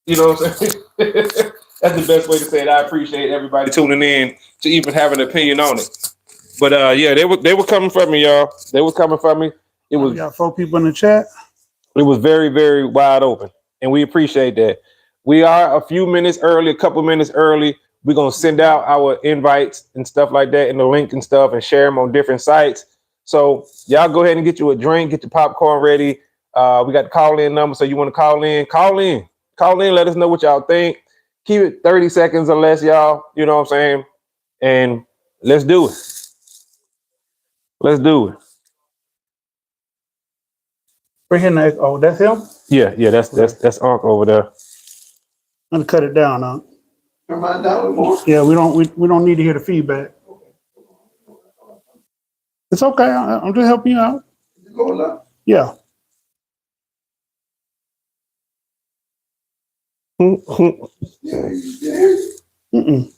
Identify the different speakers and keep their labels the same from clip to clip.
Speaker 1: You know what I'm saying? That's the best way to say it. I appreciate everybody tuning in to even have an opinion on it. But yeah, they were coming for me, y'all. They were coming for me.
Speaker 2: We got 4 people in the chat.
Speaker 1: It was very, very wide open, and we appreciate that. We are a few minutes early, a couple minutes early. We're gonna send out our invites and stuff like that, and the link and stuff, and share them on different sites. So y'all go ahead and get you a drink, get your popcorn ready. We got the call-in number, so you want to call in, call in, call in. Let us know what y'all think. Keep it 30 seconds or less, y'all. You know what I'm saying? And let's do it. Let's do it.
Speaker 2: Bring him that. Oh, that's him?
Speaker 1: Yeah, that's Unc over there.
Speaker 2: I'm gonna cut it down, Unc.
Speaker 3: Turn mine down more.
Speaker 2: Yeah, we don't need to hear the feedback. It's okay. I'm just helping you out.
Speaker 3: Is it going up?
Speaker 2: Yeah.
Speaker 3: Yeah, you there?
Speaker 2: Mm-mm.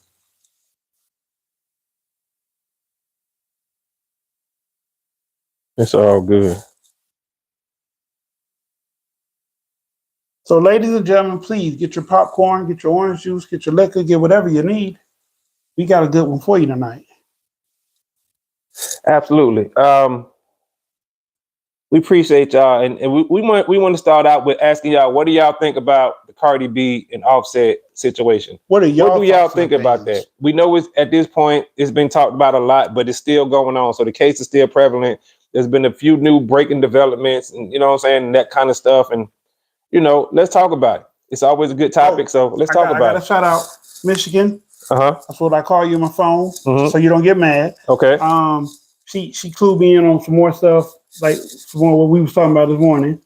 Speaker 1: It's all good.
Speaker 2: So, ladies and gentlemen, please get your popcorn, get your orange juice, get your liquor, get whatever you need. We got a good one for you tonight.
Speaker 1: Absolutely. We appreciate y'all, and we want to start out with asking y'all, what do y'all think about the Cardi B and Offset situation?
Speaker 2: What do y'all
Speaker 1: think about that? We know it's at this point it's been talked about a lot, but it's still going on. So the case is still prevalent. There's been a few new breaking developments, and you know what I'm saying, and that kind of stuff. And you know, let's talk about it. It's always a good topic, so let's talk about it.
Speaker 2: I got to shout out Michigan. That's what I call you on my phone, so you don't get mad.
Speaker 1: Okay.
Speaker 2: She clued me in on some more stuff, like some more what we was talking about this morning.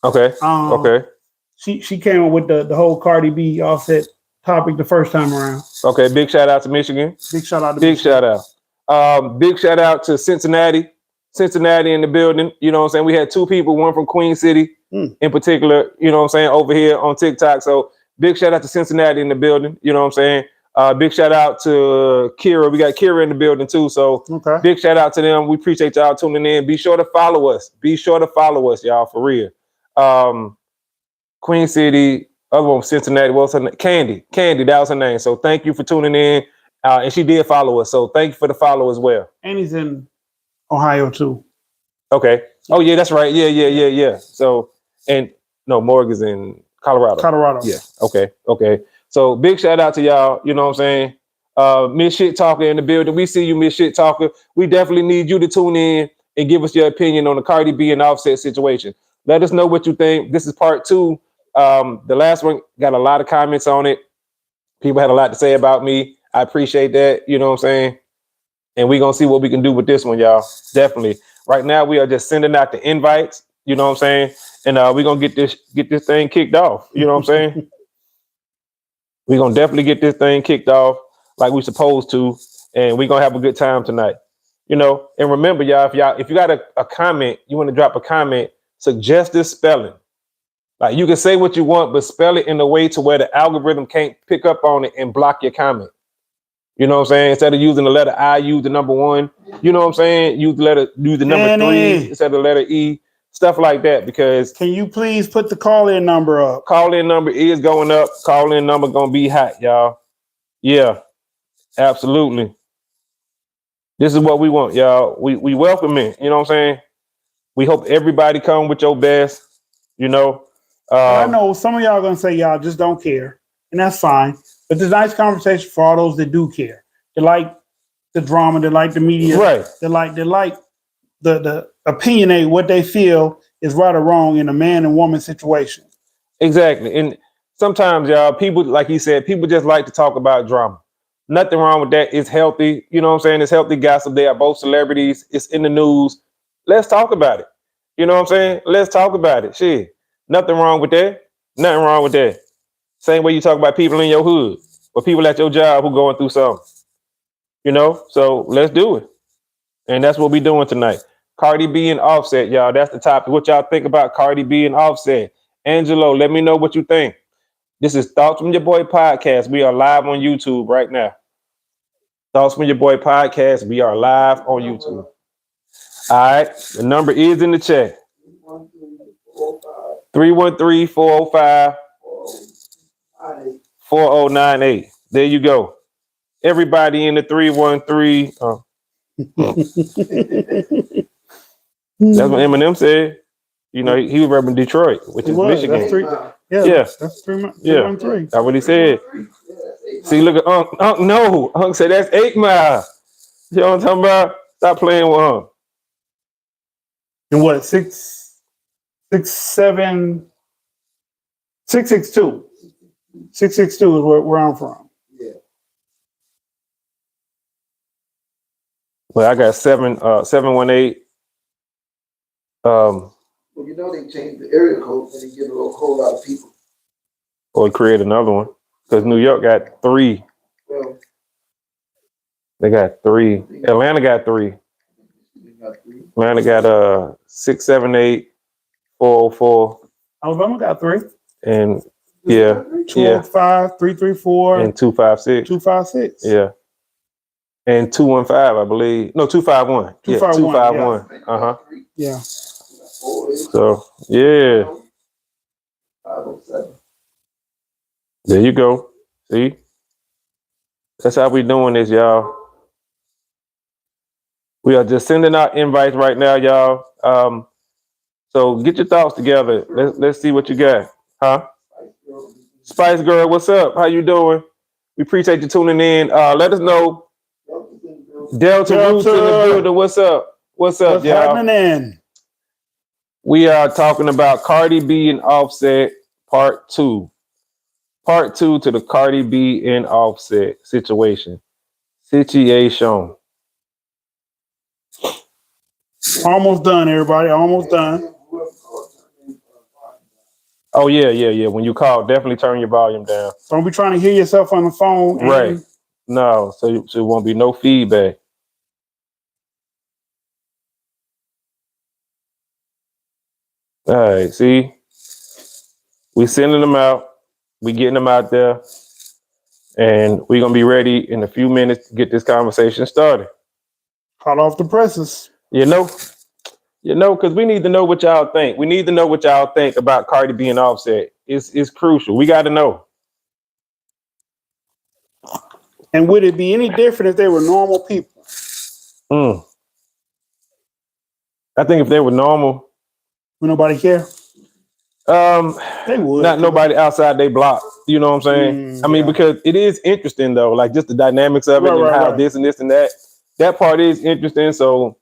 Speaker 1: Okay. Okay.
Speaker 2: She came up with the whole Cardi B Offset topic the first time around.
Speaker 1: Okay. Big shout out to Michigan.
Speaker 2: Big shout out to
Speaker 1: Big
Speaker 2: Michigan.
Speaker 1: shout out. Big shout out to Cincinnati. Cincinnati in the building. You know what I'm saying? We had 2 people, one from Queen City in particular, you know what I'm saying, over here on TikTok. So big shout out to Cincinnati in the building. You know what I'm saying? Big shout out to Kira. We got Kira in the building too. So big shout out to them. We appreciate y'all tuning in. Be sure to follow us. Be sure to follow us, y'all, for real. Queen City, other one, Cincinnati. What's her name? Candy. That was her name. So thank you for tuning in. And she did follow us. So thank you for the follow as well.
Speaker 2: And he's in Ohio too.
Speaker 1: Okay. Oh yeah, that's right. Yeah. So and no, Morg is in Colorado. Yeah. Okay. So big shout out to y'all. You know what I'm saying? Miss Shit Talker in the building. We see you, Miss Shit Talker. We definitely need you to tune in and give us your opinion on the Cardi B and Offset situation. Let us know what you think. This is part 2. The last one got a lot of comments on it. People had a lot to say about me. I appreciate that. You know what I'm saying? And we're gonna see what we can do with this one, y'all. Definitely. Right now, we are just sending out the invites. You know what I'm saying? And we're gonna get this thing kicked off. You know what I'm saying? We're gonna definitely get this thing kicked off like we're supposed to, and we're gonna have a good time tonight. You know, and remember, y'all, if you got a comment, you want to drop a comment, suggest this spelling. Like you can say what you want, but spell it in a way to where the algorithm can't pick up on it and block your comment. You know what I'm saying? Instead of using the letter I, use the number 1. You know what I'm saying? Use the number 3 instead of the letter E. Stuff like that. Because
Speaker 2: can you please put the call-in number up?
Speaker 1: Call-in number is going up. Call-in number gonna be hot, y'all. Yeah, absolutely. This is what we want, y'all. We welcome it. You know what I'm saying? We hope everybody come with your best. You know.
Speaker 2: I know some of y'all gonna say y'all just don't care, and that's fine. But there's a nice conversation for all those that do care. They like the drama. They like the media.
Speaker 1: Right.
Speaker 2: They like the opinionate what they feel is right or wrong in a man and woman situation.
Speaker 1: Exactly. And sometimes, y'all, people, like he said, people just like to talk about drama. Nothing wrong with that. It's healthy. You know what I'm saying? It's healthy gossip. They are both celebrities. It's in the news. Let's talk about it. You know what I'm saying? Let's talk about it. Shit. Nothing wrong with that. Nothing wrong with that. Same way you talk about people in your hood or people at your job who going through something. You know? So let's do it. And that's what we're doing tonight. Cardi B and Offset, y'all. That's the topic. What y'all think about Cardi B and Offset? Angelo, let me know what you think. This is Thoughts from Your Boy Podcast. We are live on YouTube right now. Thoughts from Your Boy Podcast. We are live on YouTube. All right. The number is in the chat. 313-405. 4098. There you go. Everybody in the 313. That's what Eminem said. You know, he was repping Detroit, which is Michigan.
Speaker 2: That's three. That's 313.
Speaker 1: That's what he said. See, look at Unc. Unc, no. Unc said that's 8 Mile. You know what I'm talking about? Stop playing with Unc.
Speaker 2: And what, 662. 662 is where I'm from.
Speaker 3: Yeah.
Speaker 1: Well, I got 718.
Speaker 3: Well, you know they changed the area code when they get a whole lot of people.
Speaker 1: Or create another one. Because New York got 3.
Speaker 3: Well,
Speaker 1: they got 3. Atlanta got 3. Atlanta got 678, 404.
Speaker 2: Alabama got 3.
Speaker 1: And yeah.
Speaker 2: 205, 334.
Speaker 1: And 256.
Speaker 2: 256.
Speaker 1: Yeah. And 215, I believe. No, 251.
Speaker 2: 251.
Speaker 1: 251. Uh-huh.
Speaker 2: Yeah.
Speaker 1: So, yeah.
Speaker 3: 507.
Speaker 1: There you go. See? That's how we doing this, y'all. We are just sending out invites right now, y'all. So get your thoughts together. Let's see what you got. Huh? Spice Girl, what's up? How you doing? We appreciate you tuning in. Let us know. Delta Roots in the building. What's up? What's up, y'all?
Speaker 2: Happening?
Speaker 1: We are talking about Cardi B and Offset Part 2. Part 2 to the Cardi B and Offset situation.
Speaker 2: Almost done, everybody. Almost done.
Speaker 1: Oh, yeah. When you call, definitely turn your volume down.
Speaker 2: Don't be trying to hear yourself on the phone.
Speaker 1: Right. No, so it won't be no feedback. All right, see? We sending them out. We getting them out there. And we're going to be ready in a few minutes to get this conversation started.
Speaker 2: Hot off the presses.
Speaker 1: You know, because we need to know what y'all think. We need to know what y'all think about Cardi B and Offset. It's crucial. We got to know.
Speaker 2: And would it be any different if they were normal people?
Speaker 1: I think if they were normal,
Speaker 2: would nobody care? They would.
Speaker 1: Not nobody outside they block. You know what I'm saying? I mean, because it is interesting though, like just the dynamics of it and how this and this and that. That part is interesting. So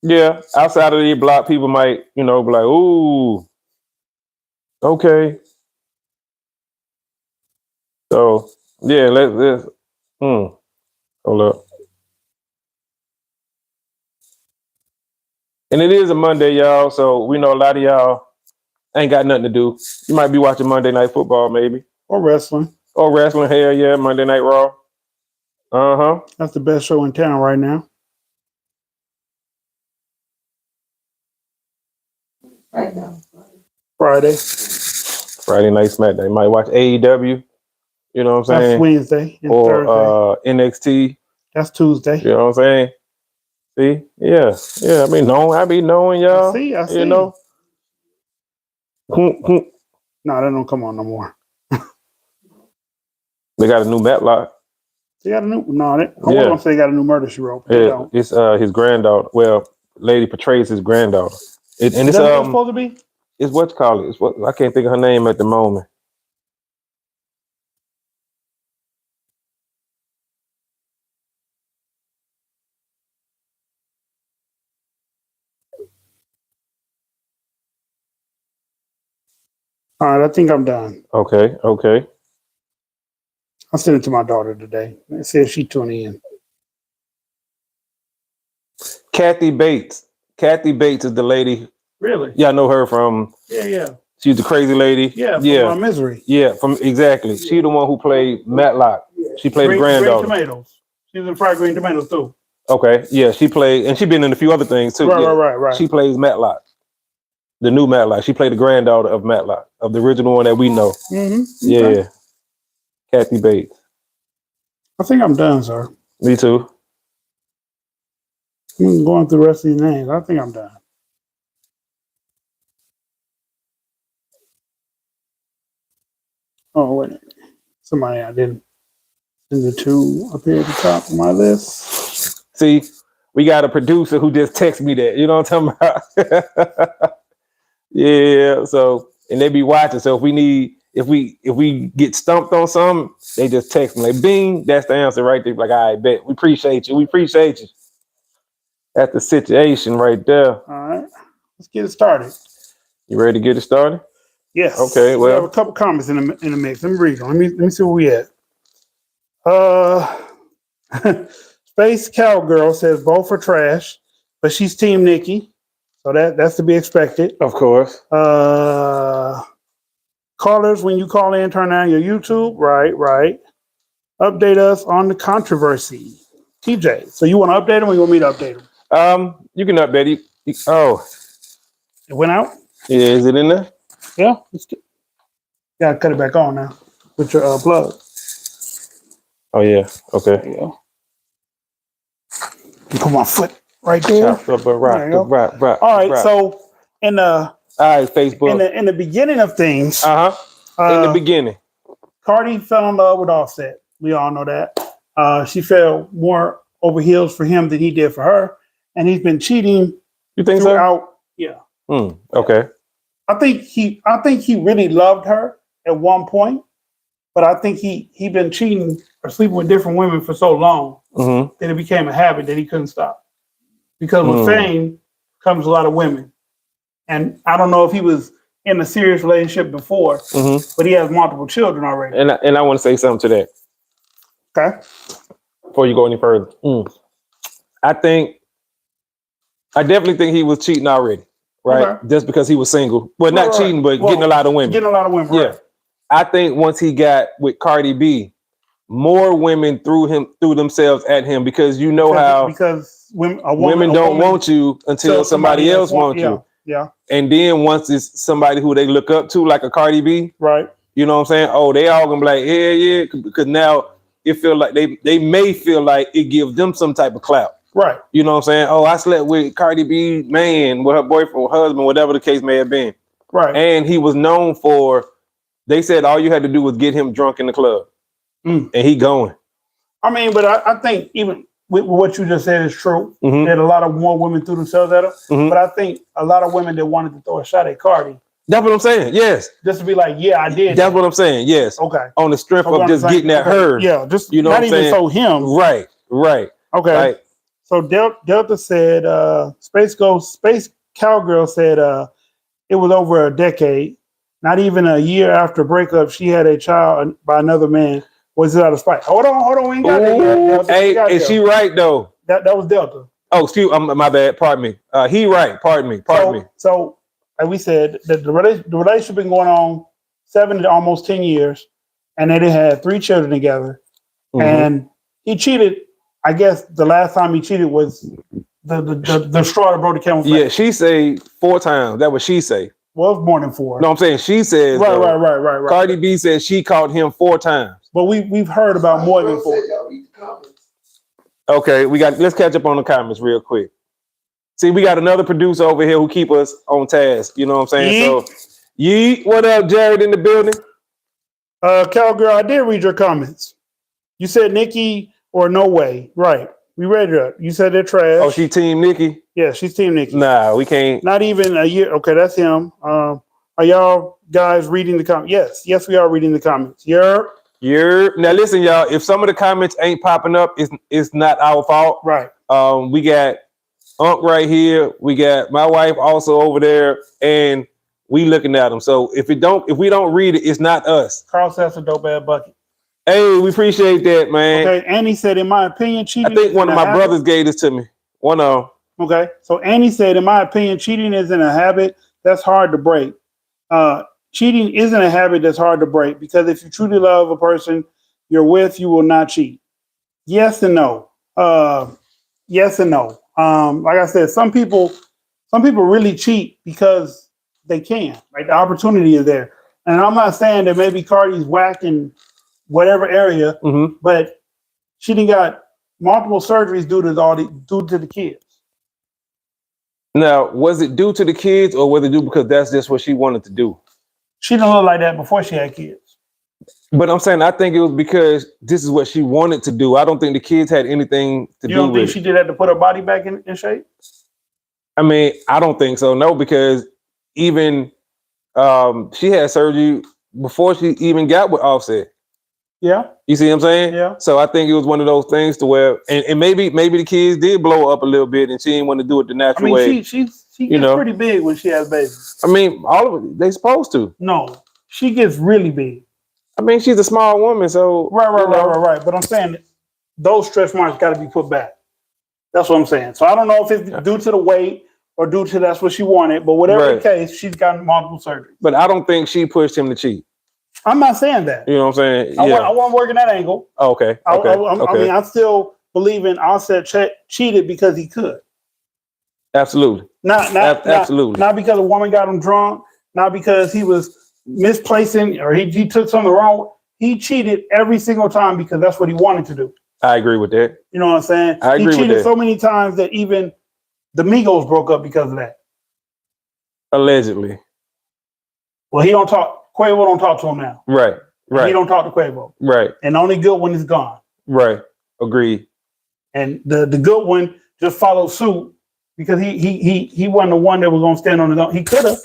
Speaker 1: yeah, outside of the block, people might, be like, ooh, okay. So yeah, let's hold up. And it is a Monday, y'all. So we know a lot of y'all ain't got nothing to do. You might be watching Monday Night Football, maybe.
Speaker 2: Or wrestling.
Speaker 1: Hell yeah, Monday Night Raw. Uh-huh.
Speaker 2: That's the best show in town right now.
Speaker 3: Right now.
Speaker 2: Friday
Speaker 1: Night SmackDown. You might watch AEW. You know what I'm saying?
Speaker 2: That's Wednesday and
Speaker 1: or
Speaker 2: Thursday.
Speaker 1: NXT.
Speaker 2: That's Tuesday.
Speaker 1: You know what I'm saying? See? Yeah. I be knowing y'all.
Speaker 2: I see.
Speaker 1: You know?
Speaker 2: No, they don't come on no more.
Speaker 1: They got a new Matlock.
Speaker 2: They got a new. No, I wasn't gonna say they got a new Murder She Wrote.
Speaker 1: Yeah, it's his granddaughter. Well, lady portrays his granddaughter. And
Speaker 2: Is
Speaker 1: it's
Speaker 2: that what it's supposed to be?
Speaker 1: It's what you call it. It's what I can't think of her name at the moment.
Speaker 2: All right, I think I'm done.
Speaker 1: Okay.
Speaker 2: I sent it to my daughter today. It says she tuning in.
Speaker 1: Kathy Bates. Kathy Bates is the lady.
Speaker 2: Really?
Speaker 1: Yeah, I know her from.
Speaker 2: Yeah.
Speaker 1: She's the crazy lady.
Speaker 2: Yeah. From Misery.
Speaker 1: Yeah, exactly. She the one who played Matlock. She played the granddaughter.
Speaker 2: Green Tomatoes. She was in Fried Green Tomatoes too.
Speaker 1: Okay. Yeah, she played, and she been in a few other things too.
Speaker 2: Right.
Speaker 1: She plays Matlock. The new Matlock. She played the granddaughter of Matlock, of the original one that we know.
Speaker 2: Mm-hmm.
Speaker 1: Yeah.
Speaker 2: Okay.
Speaker 1: Kathy Bates.
Speaker 2: I think I'm done, sir.
Speaker 1: Me too.
Speaker 2: I'm going through the rest of these names. I think I'm done. Oh, wait a minute. Somebody I didn't send the two up here at the top of my list.
Speaker 1: See, we got a producer who just texted me that. You know what I'm talking about? Yeah. So, and they be watching. So if we get stumped on something, they just text me like, "Bing, that's the answer right there." Like, I bet we appreciate you. We appreciate you. That's the situation right there.
Speaker 2: All right, let's get it started.
Speaker 1: You ready to get it started?
Speaker 2: Yes.
Speaker 1: Okay.
Speaker 2: We have
Speaker 1: Well,
Speaker 2: a couple comments in the mix. Let me read them. Let me see where we at. Space Cowgirl says both are trash, but she's Team Nikki, so that's to be expected.
Speaker 1: of course.
Speaker 2: Callers, when you call in, turn on your YouTube. Right. Update us on the controversy. TJ, so you want to update them or you want me to update them?
Speaker 1: You can update it. Oh,
Speaker 2: It went out?
Speaker 1: yeah. Is it in there?
Speaker 2: Yeah. Gotta cut it back on now with your plug.
Speaker 1: Oh yeah. Okay.
Speaker 2: There you go. You put my foot right there.
Speaker 1: Right.
Speaker 2: All right. So in the
Speaker 1: all right, Facebook.
Speaker 2: in the beginning of things,
Speaker 1: In the beginning,
Speaker 2: Cardi fell in love with Offset. We all know that. She fell more over heels for him than he did for her, and he's been cheating.
Speaker 1: You think
Speaker 2: throughout? Yeah.
Speaker 1: Okay.
Speaker 2: I think he really loved her at one point, but I think he been cheating or sleeping with different women for so long that it became a habit that he couldn't stop. Because with fame comes a lot of women, and I don't know if he was in a serious relationship before, but he has multiple children already.
Speaker 1: And I want to say something to that.
Speaker 2: Okay.
Speaker 1: Before you go any further, I definitely think he was cheating already, right?
Speaker 2: Okay.
Speaker 1: Just because he was single. Well, not cheating, but getting a lot of women.
Speaker 2: Getting a lot of women,
Speaker 1: Yeah.
Speaker 2: right.
Speaker 1: I think once he got with Cardi B, more women threw themselves at him because
Speaker 2: because
Speaker 1: women don't want you until somebody else wants you.
Speaker 2: Yeah.
Speaker 1: And then once it's somebody who they look up to, like a Cardi B,
Speaker 2: right?
Speaker 1: You know what I'm saying? Oh, they all gonna be like, yeah, because now it feel like they may feel like it gives them some type of clout.
Speaker 2: Right.
Speaker 1: You know what I'm saying? Oh, I slept with Cardi B, man, with her boyfriend or husband, whatever the case may have been.
Speaker 2: Right.
Speaker 1: And he was known for, they said all you had to do was get him drunk in the club. And he going.
Speaker 2: I mean, but I think even with what you just said is true. That a lot of more women threw themselves at her. But I think a lot of women that wanted to throw a shot at Cardi.
Speaker 1: That's what I'm saying. Yes.
Speaker 2: Just to be like, yeah, I did.
Speaker 1: That's what I'm saying. Yes.
Speaker 2: Okay.
Speaker 1: On the strength of just getting at her.
Speaker 2: Yeah. Just
Speaker 1: you know
Speaker 2: not
Speaker 1: what I'm
Speaker 2: even
Speaker 1: saying?
Speaker 2: so him.
Speaker 1: Right. Right.
Speaker 2: Okay.
Speaker 1: Like,
Speaker 2: so Delta said, Space Cowgirl said, it was over a decade. Not even a year after breakup, she had a child by another man. Was it out of spite? Hold on. We ain't got that yet.
Speaker 1: Hey, is she right though?
Speaker 2: That was Delta.
Speaker 1: Oh, excuse my bad. Pardon me. He right. Pardon me.
Speaker 2: So like we said, the relationship been going on 7 to almost 10 years, and they had 3 children together. And he cheated. I guess the last time he cheated was the straw that broke the camel's back.
Speaker 1: Yeah, she say 4 times. That was she say.
Speaker 2: Well, it's more than 4.
Speaker 1: No, I'm saying she says.
Speaker 2: Right.
Speaker 1: Cardi B said she caught him 4 times.
Speaker 2: But we've heard about more than 4.
Speaker 1: Okay, let's catch up on the comments real quick. See, we got another producer over here who keep us on task. You know what I'm saying?
Speaker 2: Yeet.
Speaker 1: So, Yeet, what up, Jared in the building?
Speaker 2: Cowgirl, I did read your comments. You said Nikki or no way. Right. We read it up. You said they're trash.
Speaker 1: Oh, she team Nikki?
Speaker 2: Yeah, she's team Nikki.
Speaker 1: Nah, we can't.
Speaker 2: Not even a year. Okay, that's him. Are y'all guys reading the comments? Yes, we are reading the comments. Now
Speaker 1: listen, y'all. If some of the comments ain't popping up, it's not our fault.
Speaker 2: Right.
Speaker 1: We got Unc right here. We got my wife also over there, and we looking at them. So if we don't read it, it's not us.
Speaker 2: Carl says that's a dope ass bucket.
Speaker 1: Hey, we appreciate that, man.
Speaker 2: Okay, Annie said, in my opinion, cheating.
Speaker 1: I think one of my brothers gave this to me. One of them.
Speaker 2: Okay, so Annie said, in my opinion, cheating isn't a habit that's hard to break. Cheating isn't a habit that's hard to break because if you truly love a person you're with, you will not cheat. Yes and no. Yes and no. Like I said, some people really cheat because they can. Like the opportunity is there. And I'm not saying that maybe Cardi's whacked in whatever area, but she done got multiple surgeries due to the kids.
Speaker 1: Now, was it due to the kids or was it due because that's just what she wanted to do?
Speaker 2: She didn't look like that before she had kids.
Speaker 1: But I'm saying I think it was because this is what she wanted to do. I don't think the kids had anything to do with it.
Speaker 2: You don't think she did that to put her body back in shape?
Speaker 1: I mean, I don't think so. No, because even she had surgery before she even got with Offset.
Speaker 2: Yeah.
Speaker 1: You see what I'm saying?
Speaker 2: Yeah.
Speaker 1: So I think it was one of those things to where, and maybe the kids did blow up a little bit, and she didn't want to do it the natural way.
Speaker 2: She gets pretty big when she has babies.
Speaker 1: I mean, all of it, they supposed to.
Speaker 2: No, she gets really big.
Speaker 1: I mean, she's a small woman, so
Speaker 2: right. But I'm saying those stretch marks got to be put back. That's what I'm saying. So I don't know if it's due to the weight or due to that's what she wanted, but whatever the case, she's gotten multiple surgeries.
Speaker 1: But I don't think she pushed him to cheat.
Speaker 2: I'm not saying that.
Speaker 1: You know what I'm saying?
Speaker 2: I want to work in that angle.
Speaker 1: Oh, okay.
Speaker 2: I mean, I still believe in Offset cheated because he could.
Speaker 1: Absolutely. Absolutely.
Speaker 2: Not because a woman got him drunk, not because he was misplacing or he took something wrong. He cheated every single time because that's what he wanted to do.
Speaker 1: I agree with that.
Speaker 2: You know what I'm saying?
Speaker 1: I agree with that.
Speaker 2: He cheated so many times that even the Migos broke up because of that.
Speaker 1: Allegedly.
Speaker 2: Well, he don't talk. Quavo don't talk to him now.
Speaker 1: Right.
Speaker 2: He don't talk to Quavo.
Speaker 1: Right.
Speaker 2: And the only good one is gone.
Speaker 1: Right. Agreed.
Speaker 2: And the good one just followed suit because he wasn't the one that was gonna stand on his own. He could have.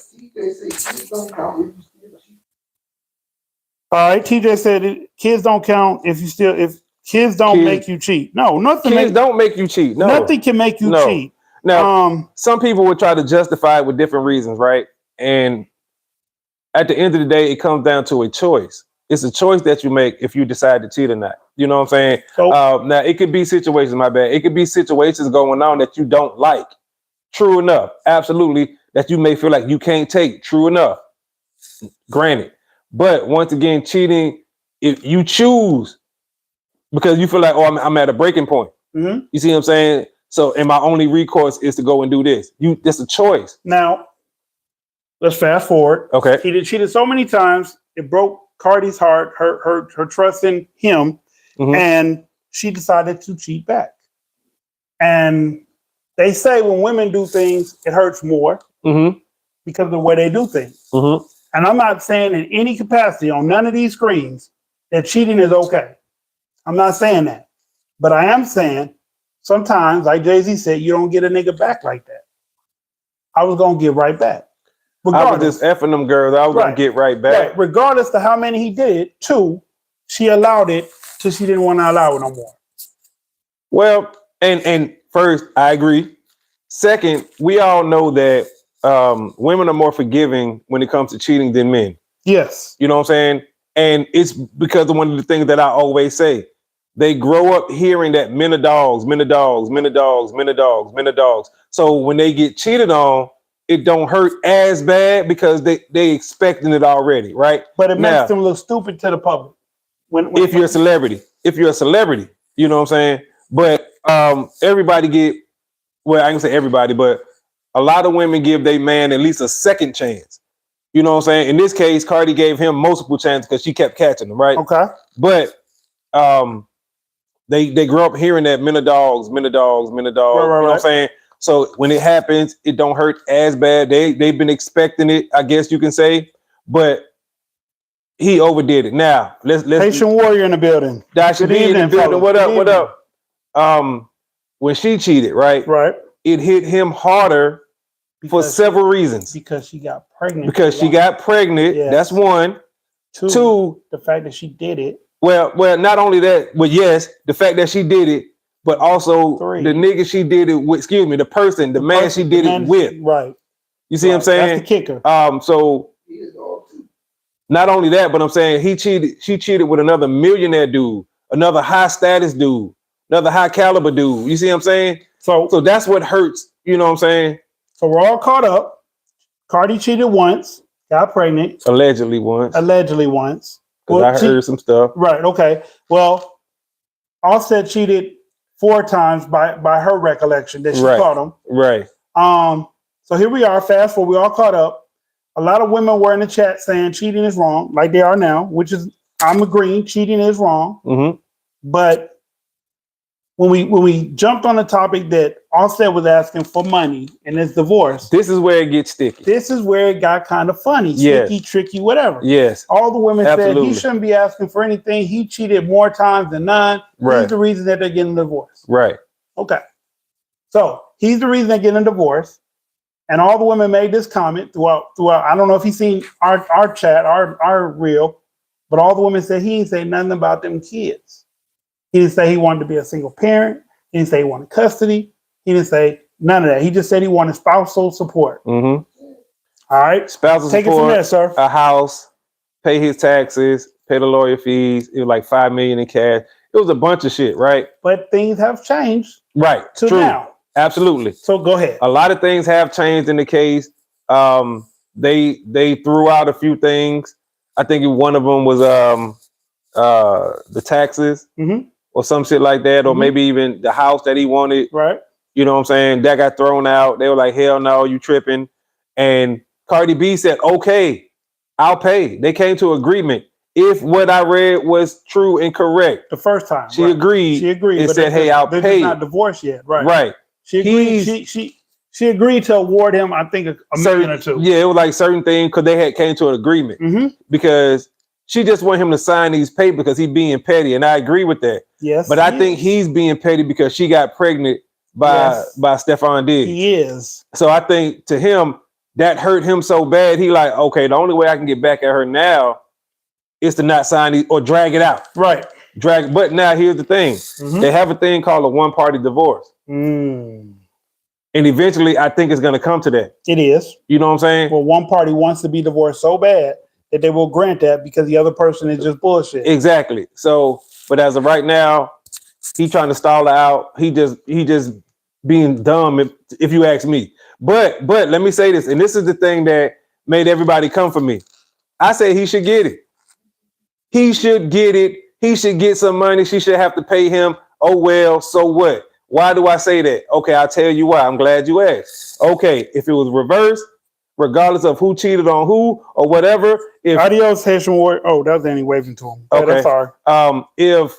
Speaker 2: All right, TJ said kids don't count if kids don't make you cheat. No, nothing.
Speaker 1: Kids don't make you cheat. No.
Speaker 2: Nothing can make you cheat.
Speaker 1: Now, some people would try to justify it with different reasons, right? And at the end of the day, it comes down to a choice. It's a choice that you make if you decide to cheat or not. You know what I'm saying? So, now, it could be situations, my bad. It could be situations going on that you don't like. True enough. Absolutely. That you may feel like you can't take. True enough. Granted. But once again, cheating, if you choose because you feel like, oh, I'm at a breaking point.
Speaker 2: Mm-hmm.
Speaker 1: You see what I'm saying? So, and my only recourse is to go and do this. That's a choice.
Speaker 2: Now, let's fast forward.
Speaker 1: Okay.
Speaker 2: He cheated so many times, it broke Cardi's heart, her trust in him, and she decided to cheat back. And they say when women do things, it hurts more because of the way they do things.
Speaker 1: Mm-hmm.
Speaker 2: And I'm not saying in any capacity on none of these screens that cheating is okay. I'm not saying that. But I am saying sometimes, like Jay-Z said, you don't get a nigga back like that. I was going to get right back.
Speaker 1: I was just effing them girls. I was going to get right back.
Speaker 2: Right. Regardless of how many he did, two, she allowed it till she didn't want to allow it no more.
Speaker 1: Well, and first, I agree. Second, we all know that women are more forgiving when it comes to cheating than men.
Speaker 2: Yes.
Speaker 1: You know what I'm saying? And it's because of one of the things that I always say. They grow up hearing that men are dogs, men are dogs, men are dogs, men are dogs, men are dogs. So when they get cheated on, it don't hurt as bad because they expecting it already, right?
Speaker 2: But it makes them look stupid to the public.
Speaker 1: If you're a celebrity, you know what I'm saying? But everybody get, well, I can say everybody, but a lot of women give their man at least a second chance. You know what I'm saying? In this case, Cardi gave him multiple chances because she kept catching them, right?
Speaker 2: Okay.
Speaker 1: But they grow up hearing that men are dogs, men are dogs, men are dogs.
Speaker 2: Right.
Speaker 1: You know what I'm saying? So when it happens, it don't hurt as bad. They've been expecting it, I guess you can say, but he overdid it. Now let's
Speaker 2: Haitian warrior in the building.
Speaker 1: That should be in the building. What up? When she cheated, right?
Speaker 2: Right.
Speaker 1: It hit him harder for several reasons.
Speaker 2: Because she got pregnant.
Speaker 1: Yeah. That's one. Two,
Speaker 2: the fact that she did it.
Speaker 1: Well, not only that, but yes, the fact that she did it, but also the nigga she did it with, the man she did it with.
Speaker 2: Right.
Speaker 1: You see what I'm saying?
Speaker 2: That's the kicker.
Speaker 1: So not only that, but I'm saying she cheated with another millionaire dude, another high status dude, another high caliber dude. You see what I'm saying? So that's what hurts. You know what I'm saying?
Speaker 2: So we're all caught up. Cardi cheated once, got pregnant.
Speaker 1: Allegedly once.
Speaker 2: Well,
Speaker 1: I heard some stuff.
Speaker 2: Right. Okay. Well, Offset cheated 4 times by her recollection that she caught him.
Speaker 1: Right.
Speaker 2: So here we are. Fast forward. We all caught up. A lot of women were in the chat saying cheating is wrong, like they are now, which is I'm agreeing. Cheating is wrong.
Speaker 1: Mm-hmm.
Speaker 2: But when we jumped on the topic that Offset was asking for money and his divorce,
Speaker 1: this is where it gets sticky.
Speaker 2: This is where it got kind of funny, sticky, tricky, whatever.
Speaker 1: Yes.
Speaker 2: All the women said he shouldn't be asking for anything. He cheated more times than none.
Speaker 1: Right.
Speaker 2: He's the reason that they're getting a divorce.
Speaker 1: Right.
Speaker 2: Okay. So he's the reason they're getting a divorce. And all the women made this comment throughout. I don't know if he's seen our chat, our reel, but all the women said he didn't say nothing about them kids. He didn't say he wanted to be a single parent. He didn't say he wanted custody. He didn't say none of that. He just said he wanted spousal support.
Speaker 1: Mm-hmm.
Speaker 2: All right.
Speaker 1: Spousal
Speaker 2: Take
Speaker 1: support,
Speaker 2: it from there, sir.
Speaker 1: a house, pay his taxes, pay the lawyer fees. It was like $5 million in cash. It was a bunch of shit, right?
Speaker 2: But things have changed.
Speaker 1: Right.
Speaker 2: To
Speaker 1: true.
Speaker 2: now.
Speaker 1: Absolutely.
Speaker 2: So go ahead.
Speaker 1: A lot of things have changed in the case. They threw out a few things. I think one of them was the taxes or some shit like that, or maybe even the house that he wanted.
Speaker 2: Right.
Speaker 1: You know what I'm saying? That got thrown out. They were like, hell no, you tripping. And Cardi B said, okay, I'll pay. They came to agreement. If what I read was true and correct.
Speaker 2: The first time.
Speaker 1: She agreed.
Speaker 2: She agreed.
Speaker 1: And said, hey, I'll pay.
Speaker 2: They're not divorced yet. Right.
Speaker 1: Right.
Speaker 2: She agreed. She agreed to award him, I think, a million or two.
Speaker 1: Yeah, it was like certain things because they came to an agreement. Because she just wanted him to sign these papers because he's being petty. And I agree with that.
Speaker 2: Yes.
Speaker 1: But I think he's being petty because she got pregnant by Stephon Diggs.
Speaker 2: He is.
Speaker 1: So I think to him, that hurt him so bad. He like, okay, the only way I can get back at her now is to not sign these or drag it out.
Speaker 2: Right.
Speaker 1: But now here's the thing. They have a thing called a one-party divorce. And eventually, I think it's going to come to that.
Speaker 2: It is.
Speaker 1: You know what I'm saying?
Speaker 2: Well, one party wants to be divorced so bad that they will grant that because the other person is just bullshit.
Speaker 1: Exactly. So, but as of right now, he's trying to stall her out. He just being dumb, if you ask me. But let me say this, and this is the thing that made everybody come for me. I say he should get it. He should get it. He should get some money. She should have to pay him. Oh, well, so what? Why do I say that? Okay, I'll tell you why. I'm glad you asked. Okay, if it was reversed, regardless of who cheated on who or whatever.
Speaker 2: Adios, Haitian warrior. Oh, that was Danny waving to him.
Speaker 1: Okay,
Speaker 2: that's sorry.
Speaker 1: If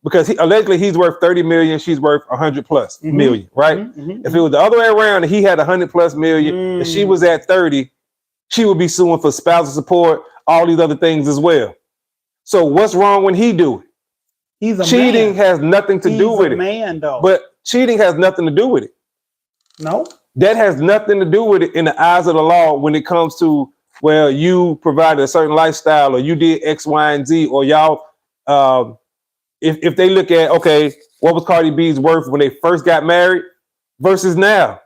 Speaker 1: because allegedly he's worth 30 million, she's worth 100 plus million, right? If it was the other way around and he had 100 plus million and she was at 30, she would be suing for spousal support, all these other things as well. So what's wrong when he do it?
Speaker 2: He's a
Speaker 1: cheating
Speaker 2: man.
Speaker 1: has nothing to do with it.
Speaker 2: Man, though.
Speaker 1: But cheating has nothing to do with it.
Speaker 2: No.
Speaker 1: That has nothing to do with it in the eyes of the law when it comes to, well, you provided a certain lifestyle or you did X, Y, and Z, or y'all, if they look at, okay, what was Cardi B's worth when they first got married versus now?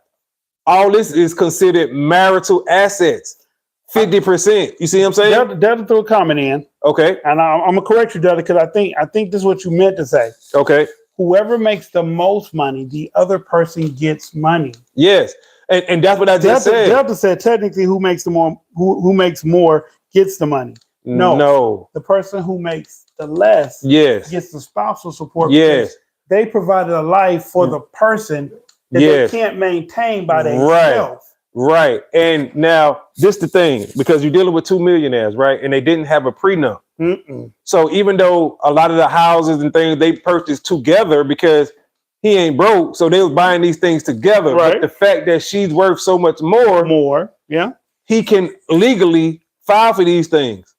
Speaker 1: All this is considered marital assets. 50%. You see what I'm saying?
Speaker 2: Delta threw a comment in.
Speaker 1: Okay.
Speaker 2: And I'm gonna correct you, Delta, because I think this is what you meant to say.
Speaker 1: Okay.
Speaker 2: Whoever makes the most money, the other person gets money.
Speaker 1: Yes. And that's what I just said.
Speaker 2: Delta said technically who makes more gets the money. No. The person who makes the less gets the spousal support. Yes. They provided a life for the person that they can't maintain by themselves.
Speaker 1: Right. And now this the thing, because you're dealing with two millionaires, right? And they didn't have a prenup. So even though a lot of the houses and things they purchased together because he ain't broke, so they was buying these things together.
Speaker 2: Right.
Speaker 1: But the fact that she's worth so much more, he can legally file for these things.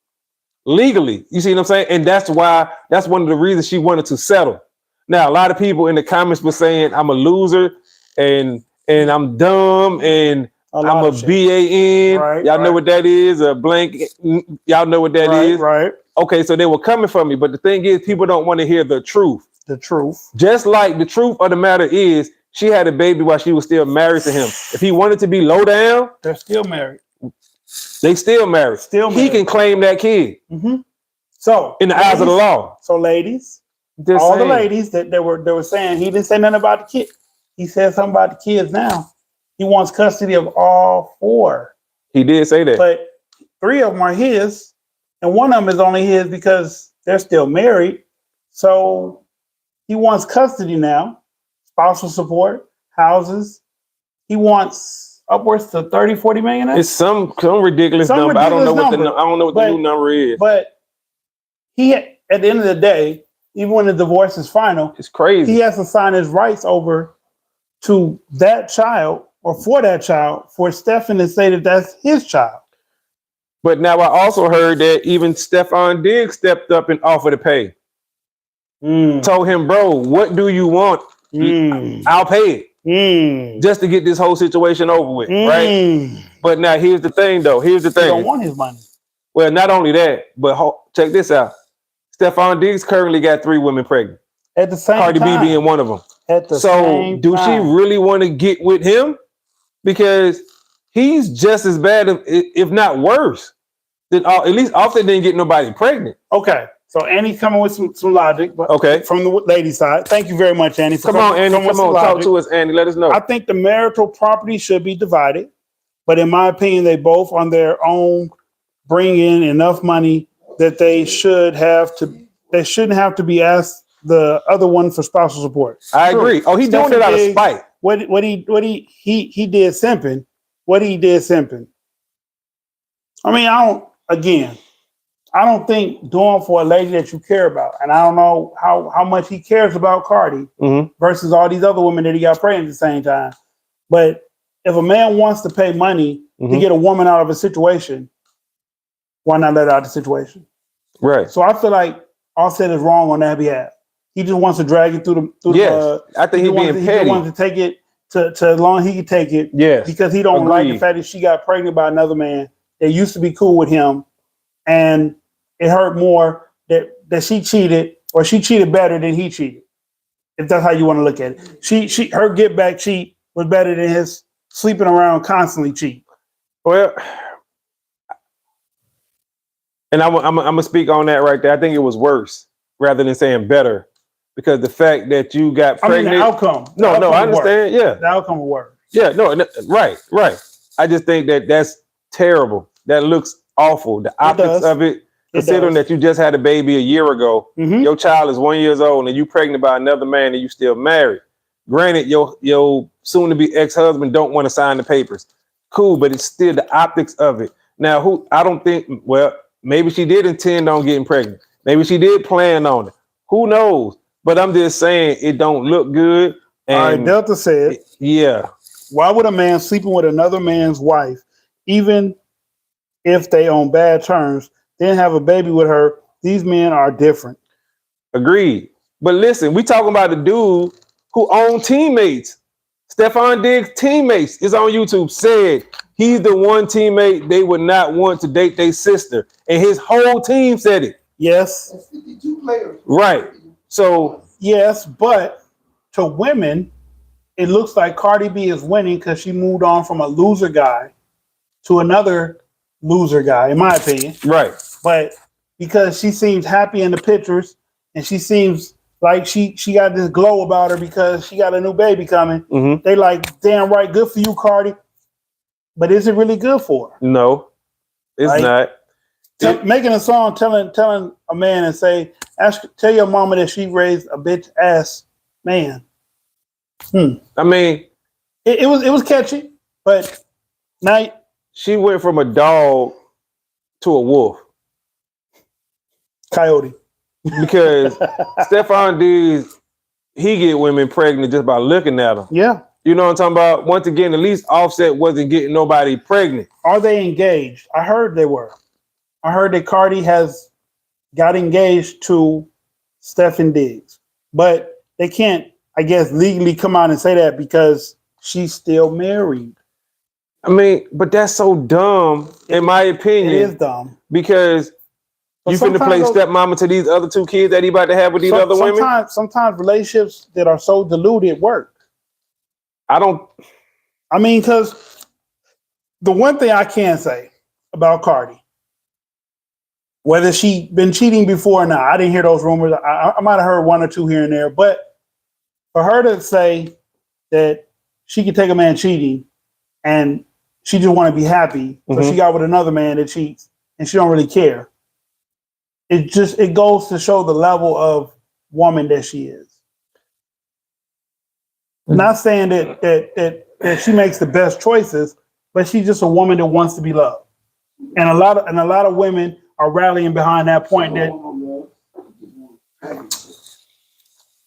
Speaker 1: Legally. You see what I'm saying? And that's one of the reasons she wanted to settle. Now, a lot of people in the comments were saying I'm a loser and I'm dumb and I'm a BAN.
Speaker 2: Right,
Speaker 1: y'all know what that is? A blank. Y'all know what that is?
Speaker 2: Right.
Speaker 1: Okay, so they were coming for me. But the thing is, people don't want to hear the truth.
Speaker 2: The truth.
Speaker 1: Just like the truth of the matter is, she had a baby while she was still married to him. If he wanted to be low down,
Speaker 2: they're still married.
Speaker 1: They still married. He can claim that kid.
Speaker 2: So
Speaker 1: in the eyes of the law.
Speaker 2: So ladies, the ladies that they were saying he didn't say nothing about the kid. He said something about the kids now. He wants custody of all four.
Speaker 1: He did say that.
Speaker 2: But 3 of them are his, and one of them is only his because they're still married. So he wants custody now, spousal support, houses. He wants upwards to 30, 40 million.
Speaker 1: It's some ridiculous number. I don't know what the new number is.
Speaker 2: But he, at the end of the day, even when the divorce is final,
Speaker 1: it's crazy.
Speaker 2: He has to sign his rights over to that child or for that child for Stephen to say that that's his child.
Speaker 1: But now I also heard that even Stephon Diggs stepped up and offered to pay. Told him, bro, what do you want? I'll pay it. Just to get this whole situation over with, right? But now here's the thing, though. Here's the thing.
Speaker 2: He don't want his money.
Speaker 1: Well, not only that, but check this out. Stephon Diggs currently got 3 women pregnant.
Speaker 2: At the same
Speaker 1: Cardi
Speaker 2: time.
Speaker 1: B being one of them.
Speaker 2: At the same
Speaker 1: do
Speaker 2: time.
Speaker 1: she really want to get with him? Because he's just as bad, if not worse. At least Offset didn't get nobody pregnant.
Speaker 2: Okay. So Annie's coming with some logic, but from the lady side. Thank you very much, Annie.
Speaker 1: Come on, Annie. Come on, talk to us, Annie. Let us know.
Speaker 2: I think the marital property should be divided, but in my opinion, they both on their own bring in enough money that they shouldn't have to be asked the other one for spousal support.
Speaker 1: I agree. Oh, he's doing it out of spite.
Speaker 2: What he did simping. What he did simping. I mean, I don't think doing for a lady that you care about, and I don't know how much he cares about Cardi versus all these other women that he got pregnant at the same time. But if a man wants to pay money to get a woman out of a situation, why not let her out of the situation?
Speaker 1: Right.
Speaker 2: So I feel like Offset is wrong on that behalf. He just wants to drag it through the.
Speaker 1: I think he's being petty.
Speaker 2: He wants to take it to as long as he can take it.
Speaker 1: Yes.
Speaker 2: Because he don't like the fact that she got pregnant by another man that used to be cool with him, and it hurt more that she cheated, or she cheated better than he cheated. If that's how you want to look at it, her get back cheat was better than his sleeping around constantly cheat.
Speaker 1: Well, and I'm gonna speak on that right there. I think it was worse rather than saying better, because the fact that you got pregnant.
Speaker 2: I mean, the outcome.
Speaker 1: No, I understand. Yeah,
Speaker 2: the outcome was worse.
Speaker 1: Yeah, no, right. I just think that's terrible. That looks awful. The optics of it. Considering that you just had a baby a year ago, your child is 1 year old, and you pregnant by another man, and you still married. Granted, your soon-to-be ex-husband don't want to sign the papers. Cool, but it's still the optics of it. Now, I don't think. Well, maybe she did intend on getting pregnant. Maybe she did plan on it. Who knows? But I'm just saying it don't look good. And
Speaker 2: all right, Delta said,
Speaker 1: yeah.
Speaker 2: Why would a man sleeping with another man's wife, even if they on bad terms, then have a baby with her? These men are different.
Speaker 1: Agreed. But listen, we talking about the dude who owned teammates. Stephon Diggs' teammates is on YouTube said he's the one teammate they would not want to date their sister. And his whole team said it.
Speaker 2: Yes.
Speaker 3: That's 52 players.
Speaker 1: Right. So
Speaker 2: yes, but to women, it looks like Cardi B is winning because she moved on from a loser guy to another loser guy, in my opinion.
Speaker 1: Right.
Speaker 2: But because she seems happy in the pictures, and she seems like she got this glow about her because she got a new baby coming. They like, damn right, good for you, Cardi. But is it really good for her?
Speaker 1: No, it's not.
Speaker 2: Making a song telling a man and say, tell your mama that she raised a bitch ass man.
Speaker 1: I mean,
Speaker 2: it was catchy, but now
Speaker 1: she went from a dog to a wolf.
Speaker 2: Coyote.
Speaker 1: Because Stephon Diggs, he get women pregnant just by looking at them.
Speaker 2: Yeah.
Speaker 1: You know what I'm talking about? Once again, at least Offset wasn't getting nobody pregnant.
Speaker 2: Are they engaged? I heard they were. I heard that Cardi got engaged to Stephon Diggs. But they can't, I guess, legally come out and say that because she's still married.
Speaker 1: I mean, but that's so dumb, in my opinion.
Speaker 2: It is dumb.
Speaker 1: Because you finna play stepmama to these other 2 kids that he about to have with these other women?
Speaker 2: Sometimes relationships that are so diluted work. Because the one thing I can say about Cardi, whether she been cheating before or not, I didn't hear those rumors. I might have heard 1 or 2 here and there, but for her to say that she could take a man cheating and she just want to be happy, so she got with another man that cheats and she don't really care. It goes to show the level of woman that she is. Not saying that she makes the best choices, but she's just a woman that wants to be loved. And a lot of women are rallying behind that point that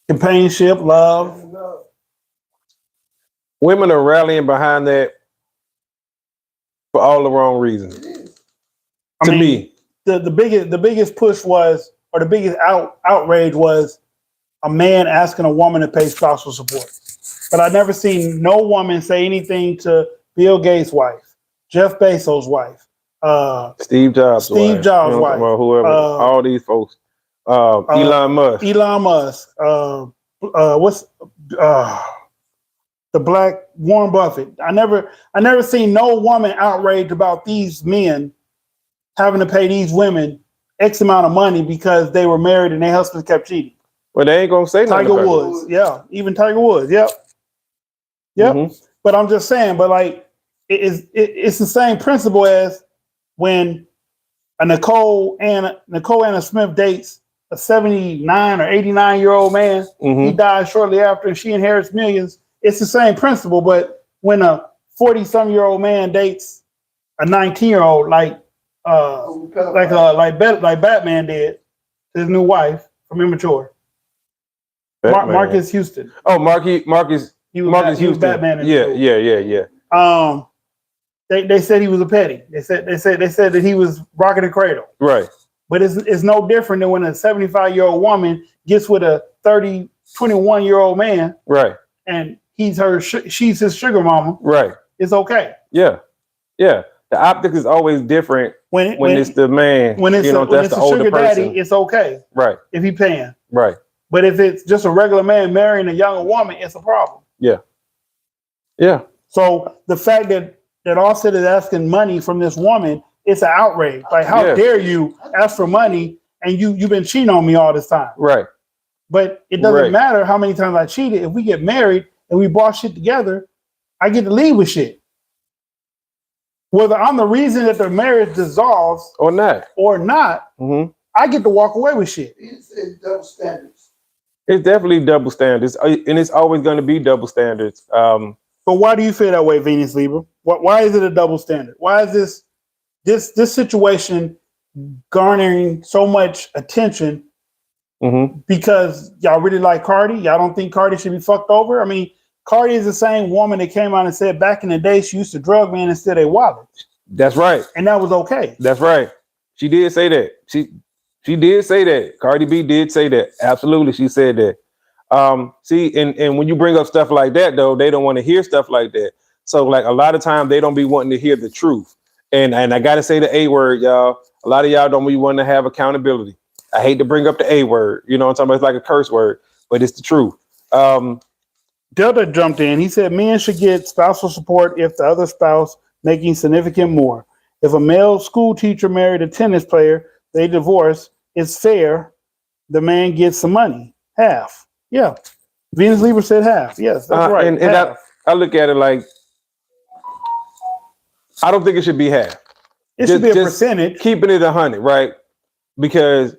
Speaker 2: Companionship, love.
Speaker 1: Women are rallying behind that for all the wrong reasons.
Speaker 2: I mean, the biggest push was, or the biggest outrage was, a man asking a woman to pay spousal support. But I never seen no woman say anything to Bill Gates' wife, Jeff Bezos' wife,
Speaker 1: Steve Jobs' wife,
Speaker 2: wife,
Speaker 1: whoever, all these folks, Elon Musk,
Speaker 2: what's the black Warren Buffett. I never seen no woman outraged about these men having to pay these women X amount of money because they were married and their husbands kept cheating.
Speaker 1: Well, they ain't gonna say nothing.
Speaker 2: Tiger Woods, yeah, even Tiger Woods, yep. Mm-hmm. But I'm just saying, but like it's the same principle as when a Nicole Anna Smith dates a 79 or 89-year-old man. He dies shortly after, and she inherits millions. It's the same principle, but when a 40-some-year-old man dates a 19-year-old, like Batman did his new wife from Immature. Marcus Houston.
Speaker 1: Oh, Marcus Houston.
Speaker 2: Batman.
Speaker 1: Yeah.
Speaker 2: They said he was a petty. They said that he was rocking the cradle.
Speaker 1: Right.
Speaker 2: But it's no different than when a 75-year-old woman gets with a 21-year-old man. Right. And she's his sugar mama. Right. It's okay.
Speaker 1: Yeah. The optics is always different when it's the man.
Speaker 2: When it's
Speaker 1: that's the older
Speaker 2: sugar
Speaker 1: person.
Speaker 2: Daddy, it's okay. Right. If he paying.
Speaker 1: Right.
Speaker 2: But if it's just a regular man marrying a younger woman, it's a problem.
Speaker 1: Yeah. Yeah.
Speaker 2: So the fact that Offset is asking money from this woman, it's an outrage. Like, how dare you ask for money and you've been cheating on me all this time. Right. But it doesn't matter how many times I cheated. If we get married and we bought shit together, I get to leave with shit. Whether I'm the reason that the marriage dissolves
Speaker 1: or not,
Speaker 2: I get to walk away with shit.
Speaker 3: It's double standards.
Speaker 1: It's definitely double standards, and it's always going to be double standards.
Speaker 2: But why do you feel that way, Venus Libra? Why is it a double standard? Why is this situation garnering so much attention? Because y'all really like Cardi? Y'all don't think Cardi should be fucked over? I mean, Cardi is the same woman that came out and said back in the day she used to drug men instead of wallet.
Speaker 1: That's right.
Speaker 2: And that was okay.
Speaker 1: That's right. She did say that. She did say that. Cardi B did say that. Absolutely, she said that. See, and when you bring up stuff like that, though, they don't want to hear stuff like that. So, like, a lot of times they don't be wanting to hear the truth. And I got to say the A word, y'all. A lot of y'all don't be wanting to have accountability. I hate to bring up the A word. You know what I'm talking about? It's like a curse word, but it's the truth.
Speaker 2: Delta jumped in. He said men should get spousal support if the other spouse making significant more. If a male school teacher married a tennis player, they divorce, it's fair. The man gets some money. Half. Yeah. Venus Libra said half. Yes, that's right.
Speaker 1: And I look at it like, I don't think it should be half.
Speaker 2: It should be a percentage.
Speaker 1: Keeping it 100, right? Because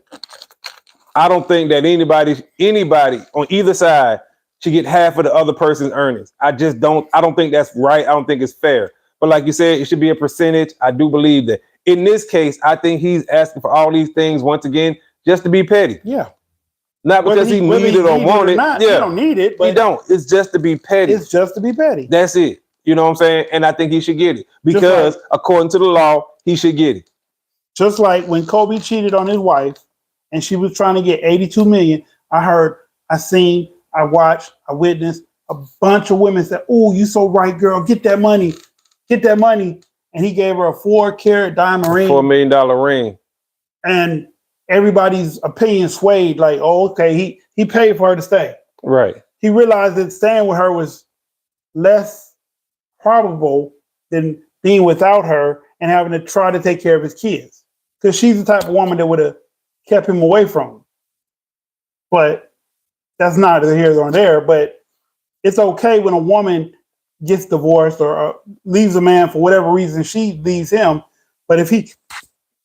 Speaker 1: I don't think that anybody on either side should get half of the other person's earnings. I don't think that's right. I don't think it's fair. But like you said, it should be a percentage. I do believe that. In this case, I think he's asking for all these things once again just to be petty.
Speaker 2: Yeah.
Speaker 1: Not because he needed it or wanted it.
Speaker 2: Yeah. He don't need it. But
Speaker 1: he don't. It's just to be petty.
Speaker 2: It's just to be petty.
Speaker 1: That's it. You know what I'm saying? And I think he should get it. Because according to the law, he should get it.
Speaker 2: Just like when Kobe cheated on his wife and she was trying to get $82 million, I heard, I seen, I watched, I witnessed a bunch of women say, "Oh, you so right, girl. Get that money. Get that money." And he gave her a 4-carat diamond ring.
Speaker 1: $4 million ring.
Speaker 2: And everybody's opinion swayed like, oh, okay, he paid for her to stay.
Speaker 1: Right.
Speaker 2: He realized that staying with her was less probable than being without her and having to try to take care of his kids. Because she's the type of woman that would have kept him away from him. But that's neither here nor there. But it's okay when a woman gets divorced or leaves a man for whatever reason she leaves him. But if he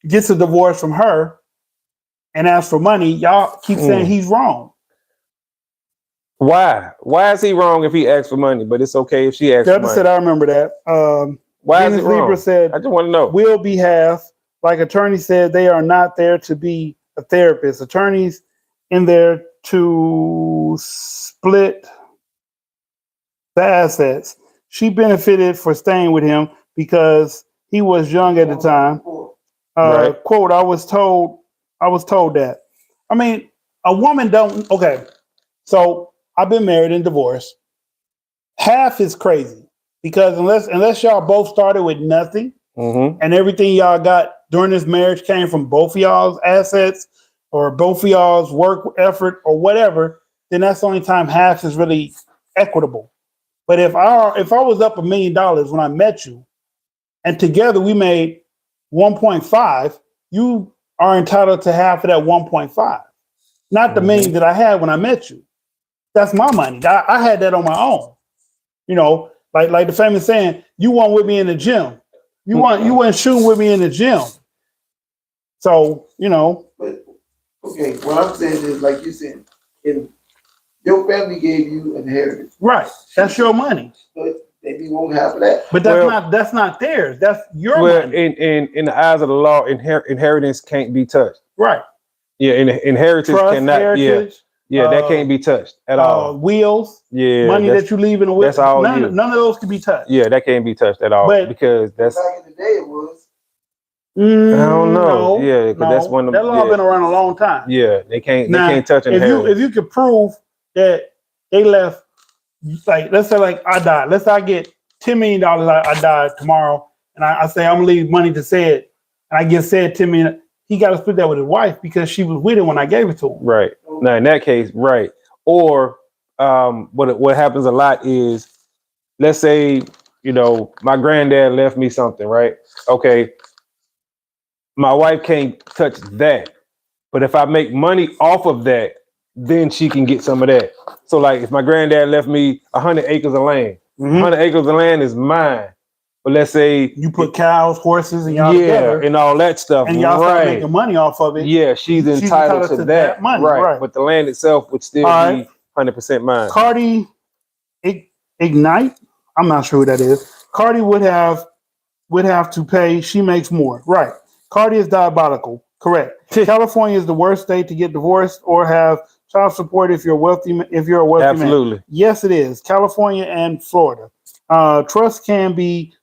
Speaker 2: gets a divorce from her and asks for money, y'all keep saying he's wrong.
Speaker 1: Why? Why is he wrong if he asks for money? But it's okay if she asks for money.
Speaker 2: Said, I remember that.
Speaker 1: Why is it wrong?
Speaker 2: Libra said,
Speaker 1: I just want to know.
Speaker 2: Will be half. Like attorney said, they are not there to be a therapist. Attorneys in there to split the assets. She benefited for staying with him because he was young at the time.
Speaker 1: Right.
Speaker 2: Quote, I was told that. I mean, a woman don't, okay. So I've been married and divorced. Half is crazy because unless y'all both started with nothing and everything y'all got during this marriage came from both of y'all's assets or both of y'all's work effort or whatever, then that's the only time half is really equitable. But if I was up $1 million when I met you and together we made 1.5, you are entitled to half of that 1.5, not the million that I had when I met you. That's my money. I had that on my own. You know, like the famous saying, you weren't with me in the gym. You weren't shooting with me in the gym. So, you know.
Speaker 3: But okay, what I'm saying is, like you said, if your family gave you inheritance.
Speaker 2: Right. That's your money.
Speaker 3: But maybe you won't have that.
Speaker 2: But that's not theirs. That's your money.
Speaker 1: In the eyes of the law, inheritance can't be touched.
Speaker 2: Right.
Speaker 1: Yeah, inheritance
Speaker 2: Trust,
Speaker 1: cannot.
Speaker 2: heritage,
Speaker 1: That can't be touched at all.
Speaker 2: Wheels.
Speaker 1: Yeah,
Speaker 2: money that you leave in the will.
Speaker 1: That's all.
Speaker 2: None of those can be touched.
Speaker 1: Yeah, that can't be touched at all.
Speaker 2: But
Speaker 1: because that's
Speaker 3: back in the day it was.
Speaker 1: I don't know.
Speaker 2: No,
Speaker 1: yeah, because that's one of
Speaker 2: that law been around a long time.
Speaker 1: Yeah, they can't touch
Speaker 2: inheritance. If you could prove that they left, like let's say like I died. Let's say I get $10 million. I died tomorrow, and I say I'm gonna leave money to Said, and I get Said $10 million. He got to split that with his wife because she was with him when I gave it to him.
Speaker 1: Right. Now in that case, right. Or what happens a lot is, let's say, you know, my granddad left me something, right? Okay. My wife can't touch that. But if I make money off of that, then she can get some of that. So like if my granddad left me 100 acres of land, 100 acres of land is mine. But let's say
Speaker 2: you put cows, horses, and y'all together,
Speaker 1: and all that stuff,
Speaker 2: and y'all start making money off of it.
Speaker 1: Yeah, she's entitled to that
Speaker 2: money,
Speaker 1: right? But the land itself would still be 100% mine.
Speaker 2: Cardi Ignite, I'm not sure who that is. Cardi would have to pay. She makes more, right? Cardi is diabolical, correct? California is the worst state to get divorced or have child support if you're wealthy. If you're a wealthy
Speaker 1: Absolutely.
Speaker 2: man, yes, it is. California and Florida. Trust can be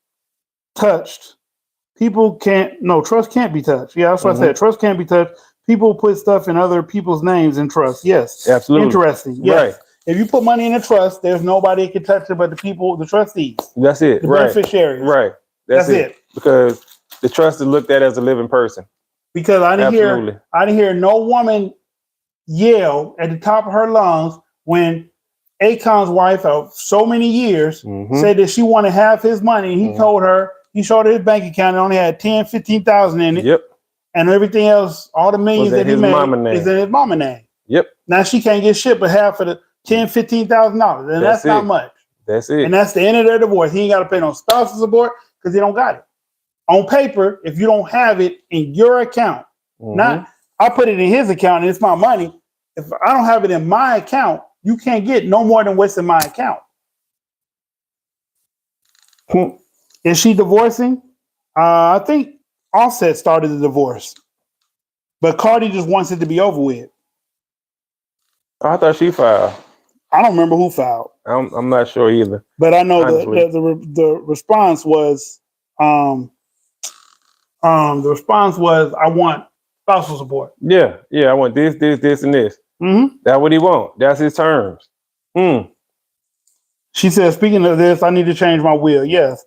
Speaker 2: touched. Trust can't be touched. Yeah, that's what I said. Trust can't be touched. People put stuff in other people's names in trust. Yes.
Speaker 1: Absolutely.
Speaker 2: Interesting. Yes.
Speaker 1: Right.
Speaker 2: If you put money in a trust, there's nobody that can touch it but the people, the trustees.
Speaker 1: That's it.
Speaker 2: The beneficiaries.
Speaker 1: Right. That's it. Because the trust is looked at as a living person.
Speaker 2: Because I didn't hear no woman yell at the top of her lungs when Akon's wife of so many years said that she wanted half his money. And he told her, he showed her his bank account and only had 10, 15,000 in it.
Speaker 1: Yep.
Speaker 2: And everything else, all the millions that he made is in his mama name.
Speaker 1: Yep.
Speaker 2: Now she can't get shit but half of the $10,000, $15,000. And that's not much.
Speaker 1: That's it.
Speaker 2: And that's the end of their divorce. He ain't got to pay no spousal support because he don't got it. On paper, if you don't have it in your account, not I put it in his account and it's my money. If I don't have it in my account, you can't get no more than what's in my account. Is she divorcing? I think Offset started the divorce, but Cardi just wants it to be over with.
Speaker 1: I thought she filed.
Speaker 2: I don't remember who filed.
Speaker 1: I'm not sure either.
Speaker 2: But I know the response was I want spousal support.
Speaker 1: Yeah, I want this, and this. That's what he want. That's his terms.
Speaker 2: She said, speaking of this, I need to change my will. Yes.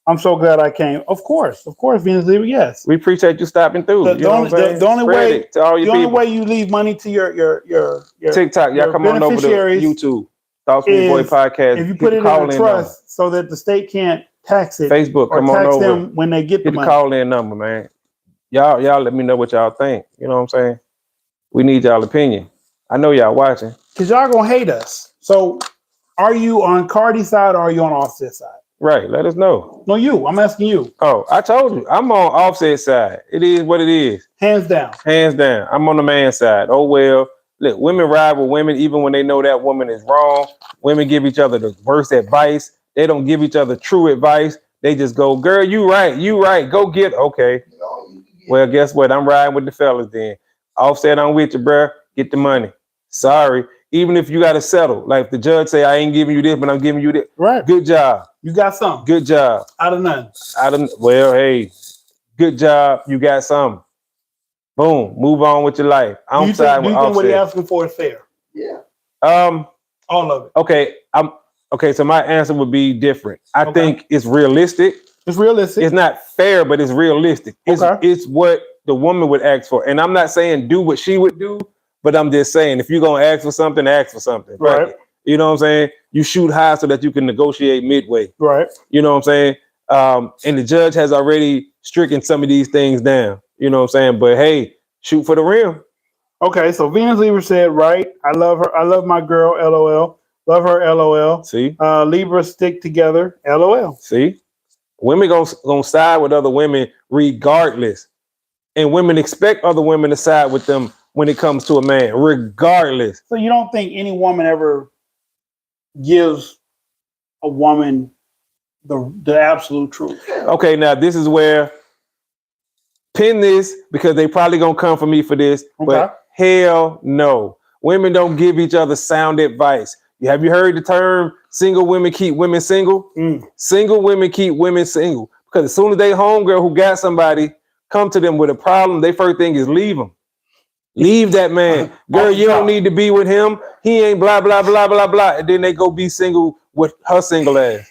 Speaker 2: I'm so glad I came. Of course, Venus Libra, yes.
Speaker 1: We appreciate you stopping through.
Speaker 2: The only way you leave money to your
Speaker 1: TikTok, y'all come on over to YouTube. Thoughts from Your Boy Podcast.
Speaker 2: If you put it in a trust so that the state can't tax it.
Speaker 1: Facebook,
Speaker 2: come on over. Them when they get the money.
Speaker 1: Call in number, man. Y'all let me know what y'all think. You know what I'm saying? We need y'all opinion. I know y'all watching.
Speaker 2: Because y'all gonna hate us. So are you on Cardi's side or are you on Offset's side?
Speaker 1: Right. Let us know.
Speaker 2: No, you. I'm asking you.
Speaker 1: Oh, I told you. I'm on Offset's side. It is what it is.
Speaker 2: Hands down.
Speaker 1: Hands down. I'm on the man's side. Oh, well. Look, women ride with women even when they know that woman is wrong. Women give each other the worst advice. They don't give each other true advice. They just go, girl, you right. Go get, okay. Well, guess what? I'm riding with the fellas then. Offset, I'm with you, bruh. Get the money. Sorry. Even if you got to settle, like if the judge say, I ain't giving you this, but I'm giving you this.
Speaker 2: Right.
Speaker 1: Good job.
Speaker 2: You got something.
Speaker 1: Good job.
Speaker 2: Out of nothing.
Speaker 1: Well, hey, good job. You got something. Boom. Move on with your life.
Speaker 2: Do you think what he's asking for is fair?
Speaker 3: Yeah.
Speaker 2: All of it.
Speaker 1: Okay. So my answer would be different. I think it's realistic.
Speaker 2: It's realistic.
Speaker 1: It's not fair, but it's realistic. It's what the woman would ask for. And I'm not saying do what she would do, but I'm just saying if you're gonna ask for something, ask for something.
Speaker 2: Right.
Speaker 1: You know what I'm saying? You shoot high so that you can negotiate midway.
Speaker 2: Right.
Speaker 1: You know what I'm saying? And the judge has already stricken some of these things down. You know what I'm saying? But hey, shoot for the rim.
Speaker 2: Okay, so Venus Libra said, right, I love her. I love my girl, LOL. Love her, LOL.
Speaker 1: See?
Speaker 2: Libra stick together, LOL.
Speaker 1: See? Women gonna side with other women regardless. And women expect other women to side with them when it comes to a man, regardless.
Speaker 2: So you don't think any woman ever gives a woman the absolute truth?
Speaker 1: Okay, now this is where pin this because they probably gonna come for me for this, but hell no. Women don't give each other sound advice. Have you heard the term single women keep women single? Single women keep women single because as soon as they homegirl who got somebody come to them with a problem, their first thing is leave them. Leave that man. Girl, you don't need to be with him. He ain't blah, blah, blah, blah, blah. And then they go be single with her single ass.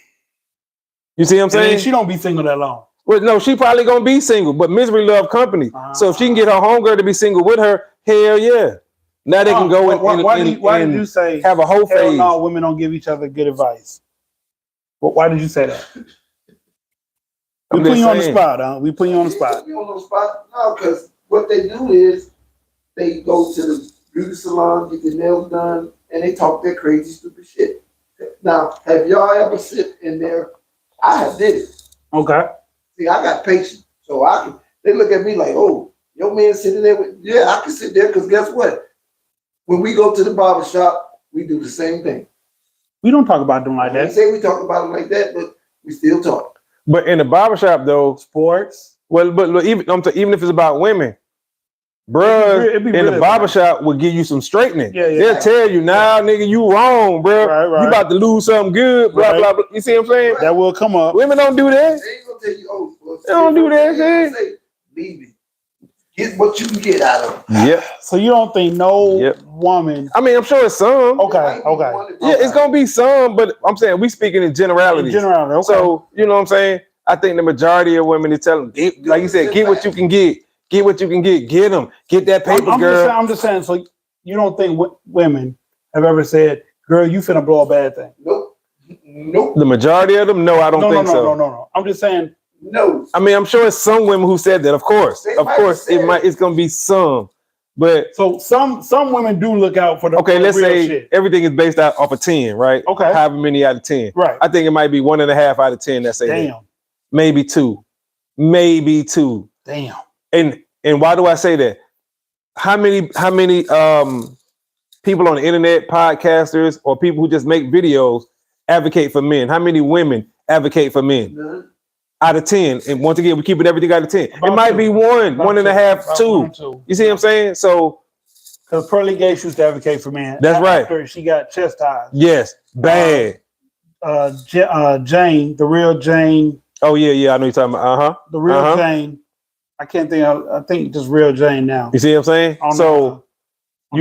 Speaker 1: You see what I'm saying?
Speaker 2: She don't be single that long.
Speaker 1: Well, no, she probably gonna be single, but misery love company. So if she can get her homegirl to be single with her, hell yeah. Now they can go
Speaker 2: why did you say
Speaker 1: have a whole phase?
Speaker 2: No, women don't give each other good advice. Well, why did you say that? We put you on the spot, huh? We put you on the spot.
Speaker 3: No, because what they do is they go to the beauty salon, get their nails done, and they talk their crazy, stupid shit. Now, have y'all ever sit in there? I have did it.
Speaker 2: Okay.
Speaker 3: See, I got patience, so they look at me like, oh, your man sitting there with, yeah, I can sit there because guess what? When we go to the barber shop, we do the same thing.
Speaker 2: We don't talk about them like that.
Speaker 3: We say we talk about them like that, but we still talk.
Speaker 1: But in the barbershop though,
Speaker 2: sports.
Speaker 1: Well, but even if it's about women, bruh, in the barbershop will give you some straightening.
Speaker 2: Yeah.
Speaker 1: They'll tell you, nigga, you wrong, bro. Right. You about to lose something good, blah, blah, blah. You see what I'm saying?
Speaker 2: That will come up.
Speaker 1: Women don't do that.
Speaker 3: They ain't gonna tell you, oh, well,
Speaker 1: they don't do that shit.
Speaker 3: Say, leave it. Get what you can get out of them.
Speaker 1: Yep.
Speaker 2: So you don't think no woman?
Speaker 1: I mean, I'm sure it's some.
Speaker 2: Okay.
Speaker 1: Yeah, it's gonna be some, but I'm saying we speaking in generalities.
Speaker 2: Okay.
Speaker 1: So you know what I'm saying? I think the majority of women is telling, like you said, get what you can get. Get what you can get. Get them. Get that paper, girl.
Speaker 2: I'm just saying. So you don't think women have ever said, "Girl, you finna blow a bad thing"?
Speaker 3: Nope.
Speaker 1: The majority of them, no, I don't think so.
Speaker 2: No. I'm just saying.
Speaker 3: No.
Speaker 1: I mean, I'm sure it's some women who said that. Of course, it's gonna be some. But
Speaker 2: so some women do look out for the
Speaker 1: let's
Speaker 2: real
Speaker 1: say
Speaker 2: shit.
Speaker 1: Everything is based off of 10, right?
Speaker 2: Okay.
Speaker 1: However many out of 10.
Speaker 2: Right.
Speaker 1: I think it might be 1.5 out of 10 that say that. Maybe two.
Speaker 2: Damn.
Speaker 1: And why do I say that? How many people on the internet, podcasters, or people who just make videos advocate for men? How many women advocate for men?
Speaker 3: None.
Speaker 1: Out of 10. And once again, we keep everything out of 10. It might be 1.5, 2. You see what I'm saying? So
Speaker 2: because Pearly Gates used to advocate for men.
Speaker 1: That's right.
Speaker 2: After she got chastised.
Speaker 1: Yes. Bad.
Speaker 2: Jane, the real Jane.
Speaker 1: Oh yeah, I know you're talking about.
Speaker 2: The real Jane. I can't think I think just real Jane now.
Speaker 1: You see what I'm saying?
Speaker 2: On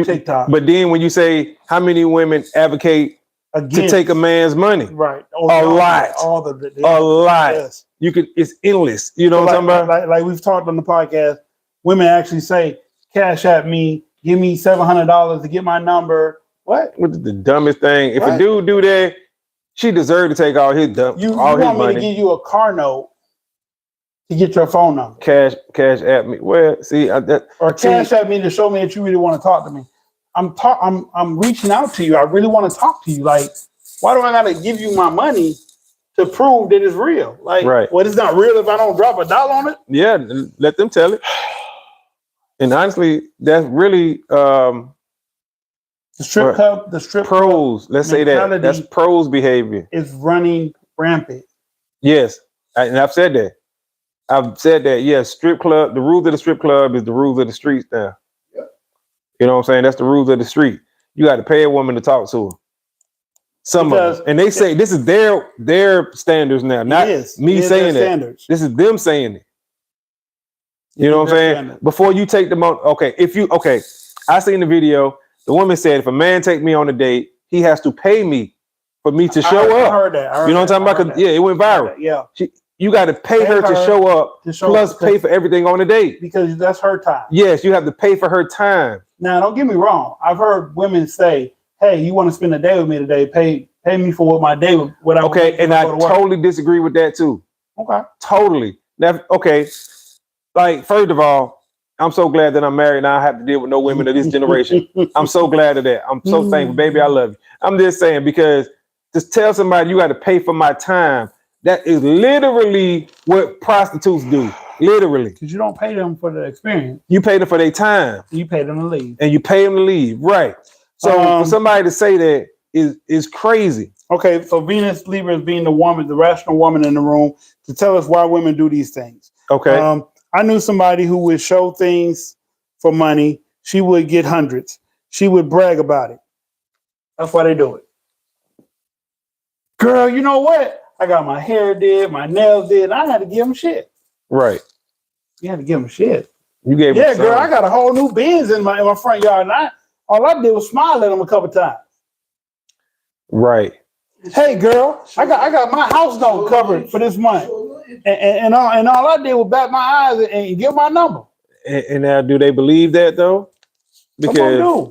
Speaker 2: TikTok.
Speaker 1: But then when you say how many women advocate to take a man's money?
Speaker 2: Right.
Speaker 1: A lot. A lot.
Speaker 2: Yes.
Speaker 1: It's endless. You know what I'm talking about?
Speaker 2: Like we've talked on the podcast, women actually say, cash at me, give me $700 to get my number. What?
Speaker 1: Which is the dumbest thing. If a dude do that, she deserved to take all his money.
Speaker 2: You want me to give you a car note to get your phone number?
Speaker 1: Cash at me. Well, see,
Speaker 2: cash at me to show me that you really want to talk to me. I'm reaching out to you. I really want to talk to you. Like, why do I gotta give you my money to prove that it's real? Like, well, it's not real if I don't drop $1 on it.
Speaker 1: Yeah, let them tell it. And honestly, that's really the strip pros. Let's say that that's pros behavior.
Speaker 2: It's running rampant.
Speaker 1: Yes, and I've said that. Yes, strip club. The rules of the strip club is the rules of the streets now. Yeah. You know what I'm saying? That's the rules of the street. you got to pay a woman to talk to her. Some of them. And they say this is their standards now, not me saying that. Standards. This is them saying it. You know what I'm saying? Standards. Before you take them on, I seen the video. The woman said, if a man take me on a date, he has to pay me for me to show up.
Speaker 2: I heard that.
Speaker 1: You know what I'm talking about? Yeah, it went viral.
Speaker 2: Yeah.
Speaker 1: You got to pay her to show up, plus pay for everything on the date.
Speaker 2: Because that's her time.
Speaker 1: Yes, you have to pay for her time.
Speaker 2: Now, don't get me wrong. I've heard women say, hey, you want to spend a day with me today, pay me for what my day would.
Speaker 1: And I totally disagree with that too.
Speaker 2: Okay.
Speaker 1: Totally. Now, like, first of all, I'm so glad that I'm married now. I have to deal with no women of this generation. I'm so glad of that. I'm so thankful. Baby, I love you. I'm just saying, because just tell somebody you got to pay for my time. That is literally what prostitutes do. Literally.
Speaker 2: Because you don't pay them for the experience.
Speaker 1: You pay them for their time.
Speaker 2: You pay them to leave.
Speaker 1: And you pay them to leave. Right. So for somebody to say that is crazy.
Speaker 2: Okay, so Venus Libra is being the woman, the rational woman in the room, to tell us why women do these things.
Speaker 1: Okay.
Speaker 2: I knew somebody who would show things for money. She would get hundreds. She would brag about it. That's why they do it. Girl, you know what? I got my hair did, my nails did. I had to give them shit.
Speaker 1: Right.
Speaker 2: You had to give them shit.
Speaker 1: You gave them
Speaker 2: girl, I got a whole new Benz in my front yard. And all I did was smile at them a couple times.
Speaker 1: Right.
Speaker 2: Hey, girl, I got my house note covered for this month. And all I did was bat my eyes and give my number.
Speaker 1: And now, do they believe that though?
Speaker 2: Because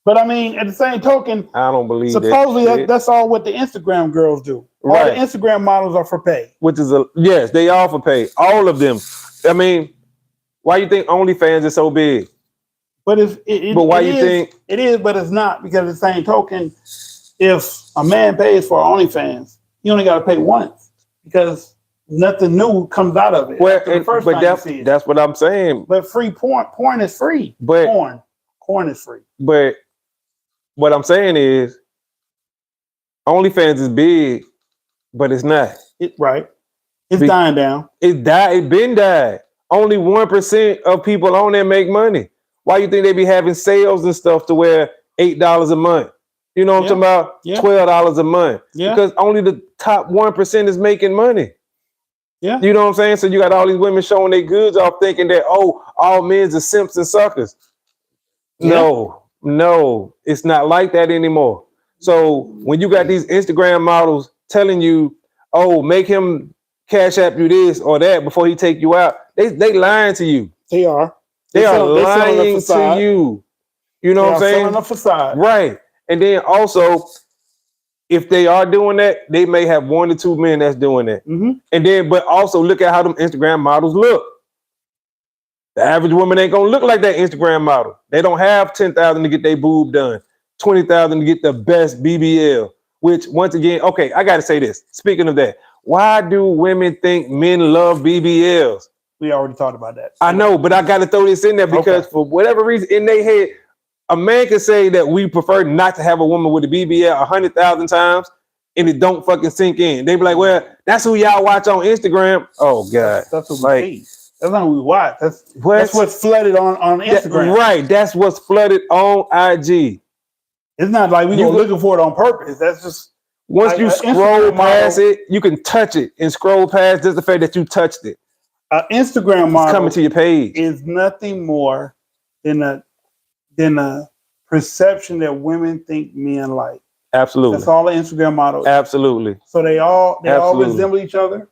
Speaker 2: but I mean, at the same token,
Speaker 1: I don't believe
Speaker 2: supposedly that's all what the Instagram girls do. Right. All the Instagram models are for pay.
Speaker 1: Which is yes, they all for pay. All of them. I mean, why you think OnlyFans is so big?
Speaker 2: But why
Speaker 1: you think
Speaker 2: it is? But it's not, because at the same token, if a man pays for OnlyFans, he only got to pay once, because nothing new comes out of it.
Speaker 1: Well, that's what I'm saying.
Speaker 2: But free porn is free. But porn is free.
Speaker 1: But what I'm saying is, OnlyFans is big, but it's not.
Speaker 2: It's dying down.
Speaker 1: It been died. Only 1% of people on there make money. Why you think they be having sales and stuff to where $8 a month? You know what I'm talking about? $12 a month. Yeah. Because only the top 1% is making money.
Speaker 2: Yeah.
Speaker 1: You know what I'm saying? So you got all these women showing their goods off, thinking that, all men's are simps and suckers. Yeah. No, it's not like that anymore. So when you got these Instagram models telling you, make him cash app you this or that before he take you out, they lying to you.
Speaker 2: They are.
Speaker 1: They are lying to you. You know what I'm saying?
Speaker 2: Selling a facade.
Speaker 1: Right. And then also, if they are doing that, they may have 1 to 2 men that's doing that.
Speaker 2: Mm-hmm.
Speaker 1: And then, but also look at how them Instagram models look. The average woman ain't gonna look like that Instagram model. They don't have 10,000 to get their boob done, 20,000 to get the best BBL. Which, once again, I gotta say this. Speaking of that, why do women think men love BBLs?
Speaker 2: We already talked about that.
Speaker 1: I know, but I got to throw this in there because for whatever reason in their head, a man can say that we prefer not to have a woman with a BBL 100,000 times, and it don't fucking sink in. They be like, well, that's who y'all watch on Instagram. Oh God,
Speaker 2: that's what we see. That's not what we watch. That's what's flooded on Instagram.
Speaker 1: Right, that's what's flooded on IG.
Speaker 2: It's not like we go looking for it on purpose. That's just
Speaker 1: once you scroll past it, you can touch it and scroll past just the fact that you touched it.
Speaker 2: Instagram model
Speaker 1: coming to your page
Speaker 2: is nothing more than a perception that women think men like.
Speaker 1: Absolutely.
Speaker 2: That's all the Instagram models.
Speaker 1: Absolutely.
Speaker 2: So they all resemble each other.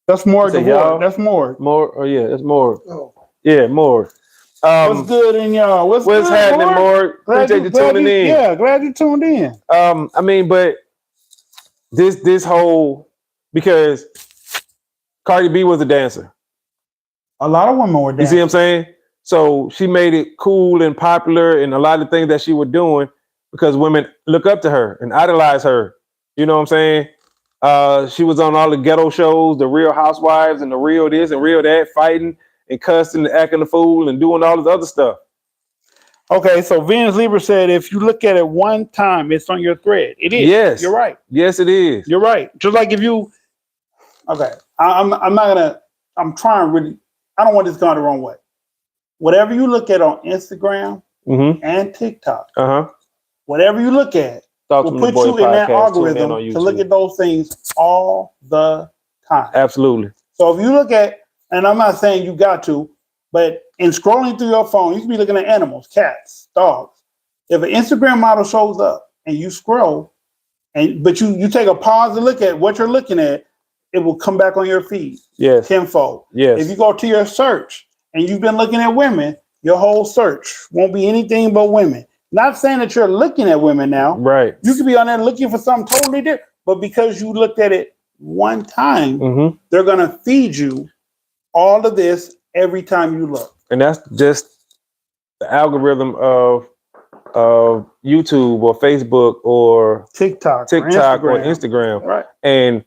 Speaker 2: That's more. That's more.
Speaker 1: More. Oh yeah, that's more. Oh. Yeah, more.
Speaker 2: What's good in y'all? What's
Speaker 1: happening, more? Appreciate you tuning in.
Speaker 2: Yeah, glad you tuned in.
Speaker 1: I mean, but this whole, because Cardi B was a dancer.
Speaker 2: A lot of women were dancing.
Speaker 1: You see what I'm saying? So she made it cool and popular, and a lot of things that she was doing because women look up to her and idolize her. You know what I'm saying? She was on all the ghetto shows, the Real Housewives and the Real this and Real that, fighting and cussing and acting a fool and doing all this other stuff.
Speaker 2: Okay, so Venus Libra said if you look at it one time, it's on your thread. It is.
Speaker 1: Yes.
Speaker 2: You're right.
Speaker 1: Yes, it is.
Speaker 2: You're right. Just like if you, okay, I'm not gonna, I'm trying really, I don't want this going the wrong way. whatever you look at on Instagram and TikTok, whatever you look at will put you in that algorithm to look at those things all the time.
Speaker 1: Absolutely.
Speaker 2: So if you look at, and I'm not saying you got to, but in scrolling through your phone, you can be looking at animals, cats, dogs. If an Instagram model shows up and you scroll, but you take a pause to look at what you're looking at, it will come back on your feed.
Speaker 1: Yes.
Speaker 2: Tenfold.
Speaker 1: Yes.
Speaker 2: If you go to your search and you've been looking at women, your whole search won't be anything but women. Not saying that you're looking at women now.
Speaker 1: Right.
Speaker 2: You could be on there looking for something totally different. But because you looked at it one time, they're going to feed you all of this every time you look.
Speaker 1: And that's just the algorithm of YouTube or Facebook or
Speaker 2: TikTok
Speaker 1: or Instagram.
Speaker 2: Right.
Speaker 1: And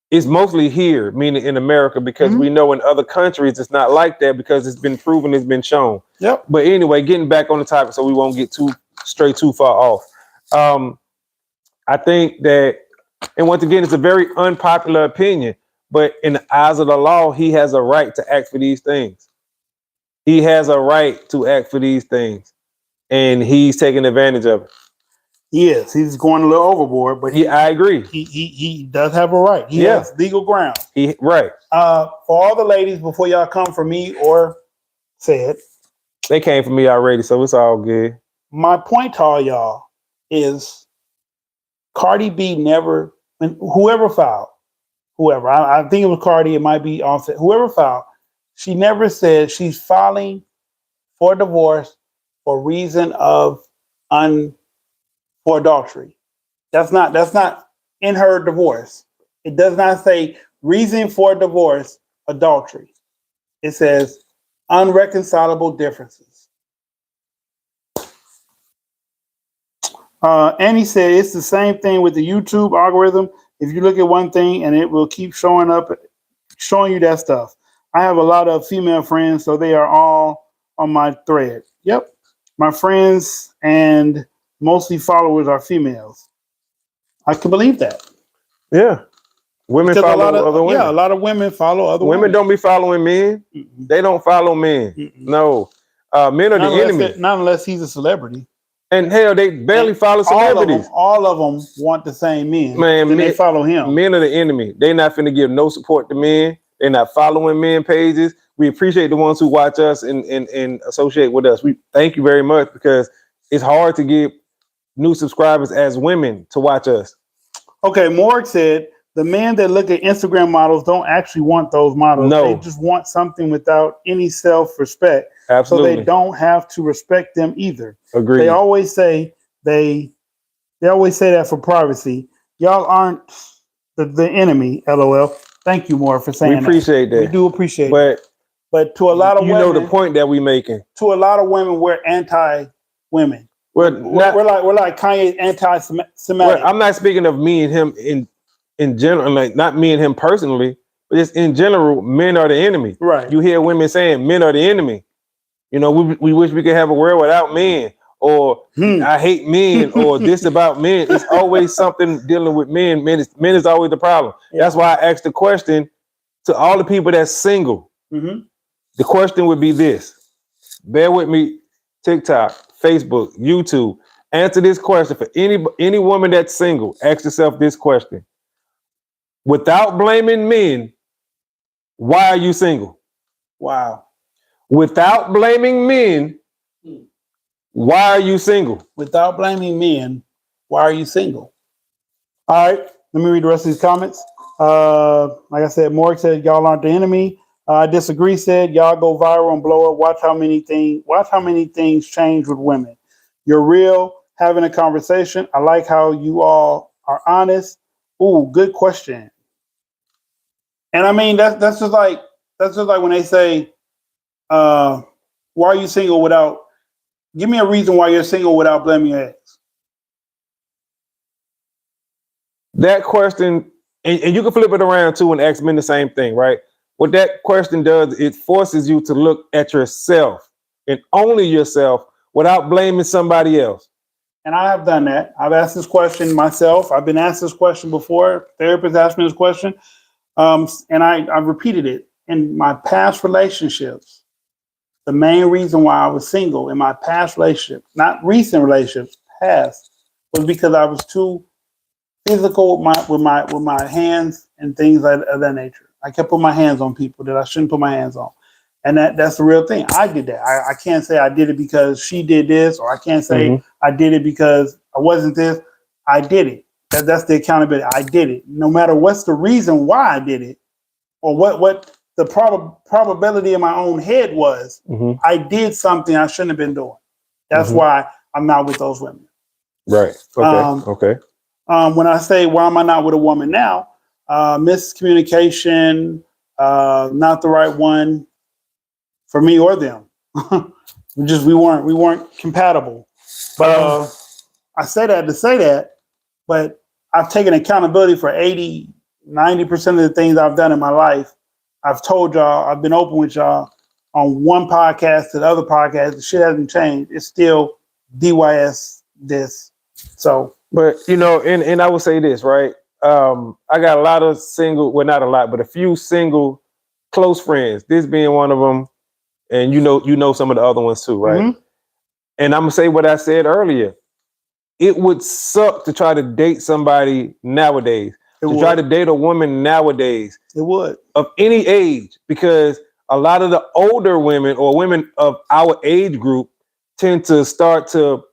Speaker 1: it's mostly here, meaning in America, because we know in other countries it's not like that because it's been proven, it's been shown.
Speaker 2: Yep.
Speaker 1: But anyway, getting back on the topic so we won't get too far off. I think that, and once again, it's a very unpopular opinion, but in the eyes of the law, he has a right to act for these things. He has a right to act for these things. And he's taking advantage of it.
Speaker 2: Yes, he's going a little overboard, but
Speaker 1: I agree.
Speaker 2: He does have a right. He has legal ground.
Speaker 1: Right.
Speaker 2: For all the ladies, before y'all come for me or say it,
Speaker 1: they came for me already, so it's all good.
Speaker 2: My point to all y'all is Cardi B never, whoever filed, I think it was Cardi, it might be Offset, whoever filed, she never said she's filing for divorce for reason of for adultery. That's not in her divorce. It does not say reason for divorce, adultery. It says unreconcilable differences. Annie said it's the same thing with the YouTube algorithm. If you look at one thing and it will keep showing you that stuff. I have a lot of female friends, so they are all on my thread. Yep. My friends and mostly followers are females. I can believe that.
Speaker 1: Yeah. Women follow other women.
Speaker 2: Yeah, a lot of women follow other women.
Speaker 1: Women don't be following men. They don't follow men. No. Men are the enemy.
Speaker 2: Not unless he's a celebrity.
Speaker 1: And hell, they barely follow celebrities.
Speaker 2: All of them want the same men.
Speaker 1: Man,
Speaker 2: they follow him.
Speaker 1: Men are the enemy. They're not finna give no support to men. They're not following men pages. We appreciate the ones who watch us and associate with us. We thank you very much because it's hard to get new subscribers as women to watch us. Okay,
Speaker 2: Morg said the men that look at Instagram models don't actually want those models.
Speaker 1: No.
Speaker 2: They just want something without any self-respect.
Speaker 1: Absolutely.
Speaker 2: So they don't have to respect them either.
Speaker 1: Agreed.
Speaker 2: They always say they always say that for privacy. Y'all aren't the enemy, LOL. Thank you, Morg, for saying that.
Speaker 1: We appreciate that.
Speaker 2: We do appreciate it. But to a lot of women,
Speaker 1: you know the point that we making.
Speaker 2: To a lot of women, we're anti-women. We're like Kanye anti-Semitic.
Speaker 1: I'm not speaking of me and him in general, like not me and him personally, but just in general, men are the enemy.
Speaker 2: Right.
Speaker 1: You hear women saying men are the enemy. You know, we wish we could have a world without men, or I hate men, or this about men. It's always something dealing with men. Men is always the problem. Yeah. That's why I asked the question to all the people that's single. The question would be this. Bear with me, TikTok, Facebook, YouTube. Answer this question for any woman that's single. Ask yourself this question. Without blaming men, why are you single?
Speaker 2: Wow.
Speaker 1: Without blaming men, why are you single?
Speaker 2: Without blaming men, why are you single? All right, let me read the rest of these comments. Like I said, Morg said, y'all aren't the enemy. I disagree, said, y'all go viral and blow up. Watch how many things change with women. You're real, having a conversation. I like how you all are honest. Ooh, good question. And I mean, that's just like when they say, why are you single without, give me a reason why you're single without blaming your ex.
Speaker 1: That question, and you can flip it around too and ask men the same thing, right? What that question does, it forces you to look at yourself and only yourself without blaming somebody else.
Speaker 2: And I have done that. I've asked this question myself. I've been asked this question before. Therapists asked me this question. And I've repeated it in my past relationships. the main reason why I was single in my past relationship, not recent relationships, past, was because I was too physical with my hands and things of that nature. I kept putting my hands on people that I shouldn't put my hands on. And that's the real thing. I did that. I can't say I did it because she did this, or I can't say I did it because I wasn't this. I did it. That's the accountability. I did it. No matter what's the reason why I did it, or what the probability in my own head was, I did something I shouldn't have been doing. That's why I'm not with those women.
Speaker 1: Right. Okay.
Speaker 2: When I say why am I not with a woman now, miscommunication, not the right one for me or them. we weren't compatible. But I say that to say that, but I've taken accountability for 80, 90% of the things I've done in my life. I've told y'all, I've been open with y'all on one podcast to the other podcast. The shit hasn't changed. It's still DYS this. So,
Speaker 1: but and I would say this, right? I got a lot of single, well, not a lot, but a few single close friends. This being one of them, and you know some of the other ones too, right? And I'm gonna say what I said earlier. It would suck to try to date somebody nowadays. Try to date a woman nowadays.
Speaker 2: It would.
Speaker 1: Of any age, because a lot of the older women or women of our age group tend to start to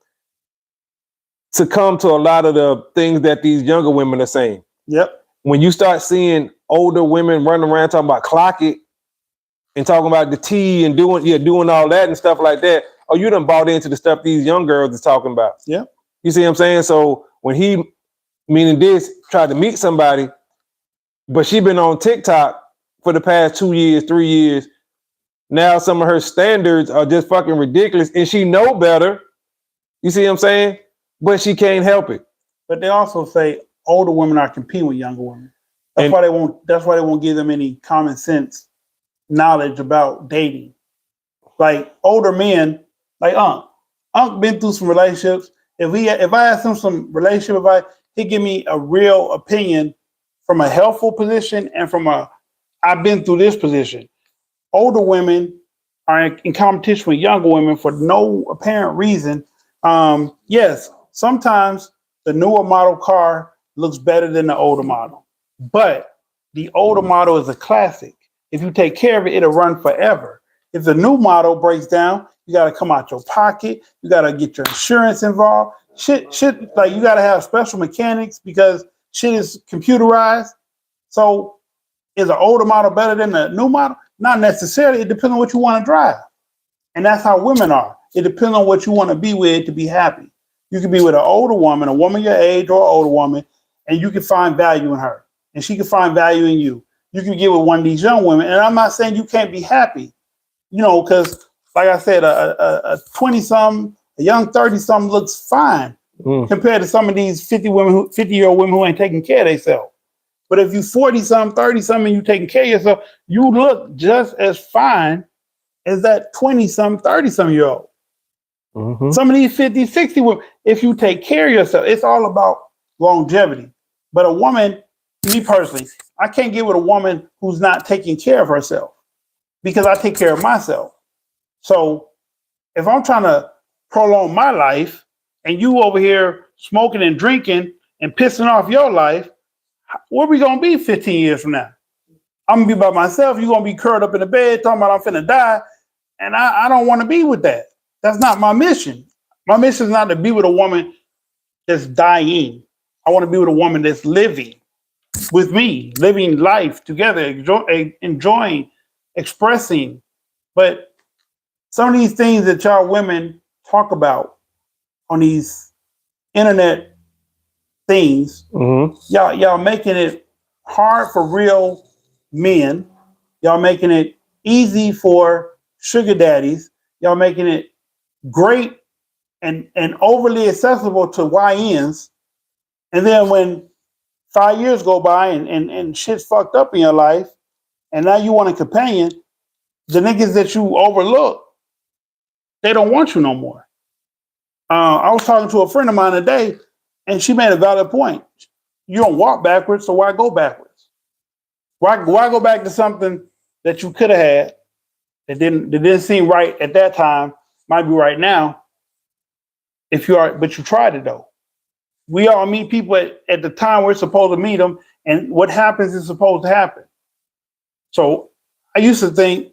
Speaker 1: come to a lot of the things that these younger women are saying.
Speaker 2: Yep.
Speaker 1: When you start seeing older women running around talking about clock it and talking about the tea and doing all that and stuff like that, oh, you done bought into the stuff these young girls is talking about.
Speaker 2: Yeah.
Speaker 1: You see what I'm saying? So when he, meaning this, tried to meet somebody, but she been on TikTok for the past 2 years, 3 years. Now some of her standards are just fucking ridiculous, and she know better. You see what I'm saying? But she can't help it.
Speaker 2: But they also say older women are competing with younger women. That's why they won't give them any common sense knowledge about dating. Like older men, like Unc been through some relationships. If I ask him some relationship advice, he'd give me a real opinion from a helpful position and from I've been through this position. Older women are in competition with younger women for no apparent reason. Yes, sometimes the newer model car looks better than the older model, but the older model is a classic. If you take care of it, it'll run forever. If the new model breaks down, you got to come out your pocket. You got to get your insurance involved. Shit, like you got to have special mechanics because shit is computerized. So is an older model better than the new model? Not necessarily. It depends on what you want to drive. And that's how women are. It depends on what you want to be with to be happy. You can be with an older woman, a woman your age or an older woman, and you can find value in her. And she can find value in you. You can get with one of these young women. And I'm not saying you can't be happy, because like I said, a 20-something, a young 30-something looks fine compared to some of these 50-year-old women who ain't taking care of themselves. But if you 40-something, 30-something, and you taking care of yourself, you look just as fine as that 20-something, 30-something-year-old. Some of these 50, 60 women, if you take care of yourself, it's all about longevity. But a woman, me personally, I can't get with a woman who's not taking care of herself because I take care of myself. So if I'm trying to prolong my life and you over here smoking and drinking and pissing off your life, where we going to be 15 years from now? I'm going to be by myself. You're going to be curled up in the bed talking about I'm finna die. And I don't want to be with that. That's not my mission. My mission is not to be with a woman that's dying. I want to be with a woman that's living with me, living life together, enjoying, expressing. But some of these things that y'all women talk about on these internet things, y'all making it hard for real men. Y'all making it easy for sugar daddies. Y'all making it great and overly accessible to YNs. And then when 5 years go by and shit's fucked up in your life, and now you want a companion, the niggas that you overlook, they don't want you no more. I was talking to a friend of mine today, and she made a valid point. You don't walk backwards, so why go backwards? Why go back to something that you could have had that didn't seem right at that time might be right now. But you tried it though. We all meet people at the time we're supposed to meet them, and what happens is supposed to happen. So I used to think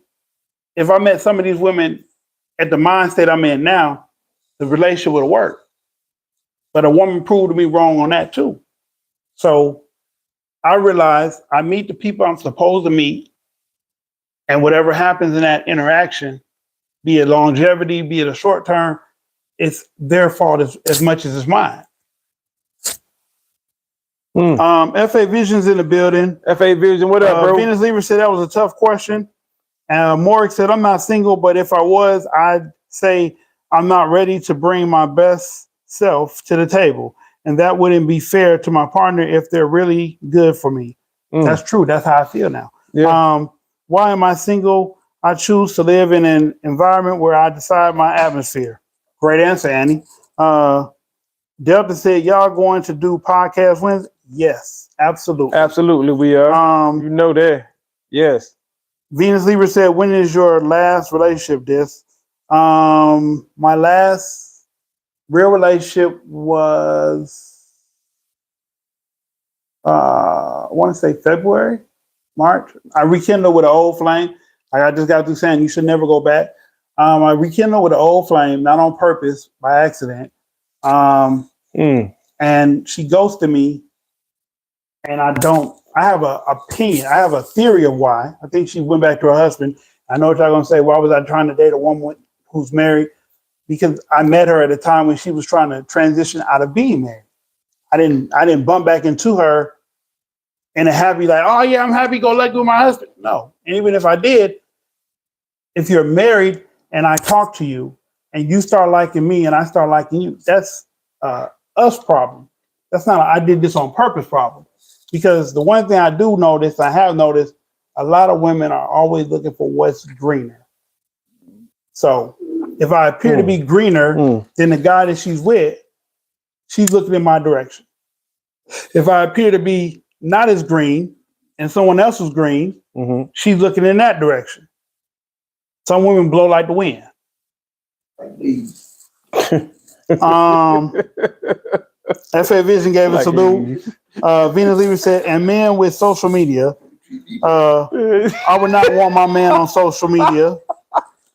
Speaker 2: if I met some of these women at the mind state I'm in now, the relationship would have worked. But a woman proved me wrong on that too. So I realized I meet the people I'm supposed to meet, and whatever happens in that interaction, be it longevity, be it a short term, it's their fault as much as it's mine. FA Vision's in the building.
Speaker 1: FA Vision, what up, bro?
Speaker 2: Venus Lever said that was a tough question. Morg said, I'm not single, but if I was, I'd say I'm not ready to bring my best self to the table. And that wouldn't be fair to my partner if they're really good for me. That's true. That's how I feel now. Yeah. Why am I single? I choose to live in an environment where I decide my atmosphere. Great answer, Annie. Delta said, y'all going to do podcast Wednesday? Yes, absolutely.
Speaker 1: Absolutely, we are. You know that. Yes.
Speaker 2: Venus Libra said, when is your last relationship, Dis? My last real relationship was, I want to say February, March. I rekindled with an old flame. Like I just got through saying, you should never go back. I rekindled with an old flame, not on purpose, by accident. And she ghosted me. And I have an opinion. I have a theory of why. I think she went back to her husband. I know what y'all gonna say. Why was I trying to date a woman who's married? Because I met her at a time when she was trying to transition out of being married. I didn't bump back into her in a happy, like, oh yeah, I'm happy, go let go of my husband. No. And even if I did, if you're married and I talk to you and you start liking me and I start liking you, that's us problem. That's not I did this on purpose problem. Because the one thing I have noticed, a lot of women are always looking for what's greener. So if I appear to be greener than the guy that she's with, she's looking in my direction. If I appear to be not as green and someone else is green, she's looking in that direction. Some women blow like the wind. FA Vision gave us a salute. Venus Lever said, and men with social media, I would not want my man on social media.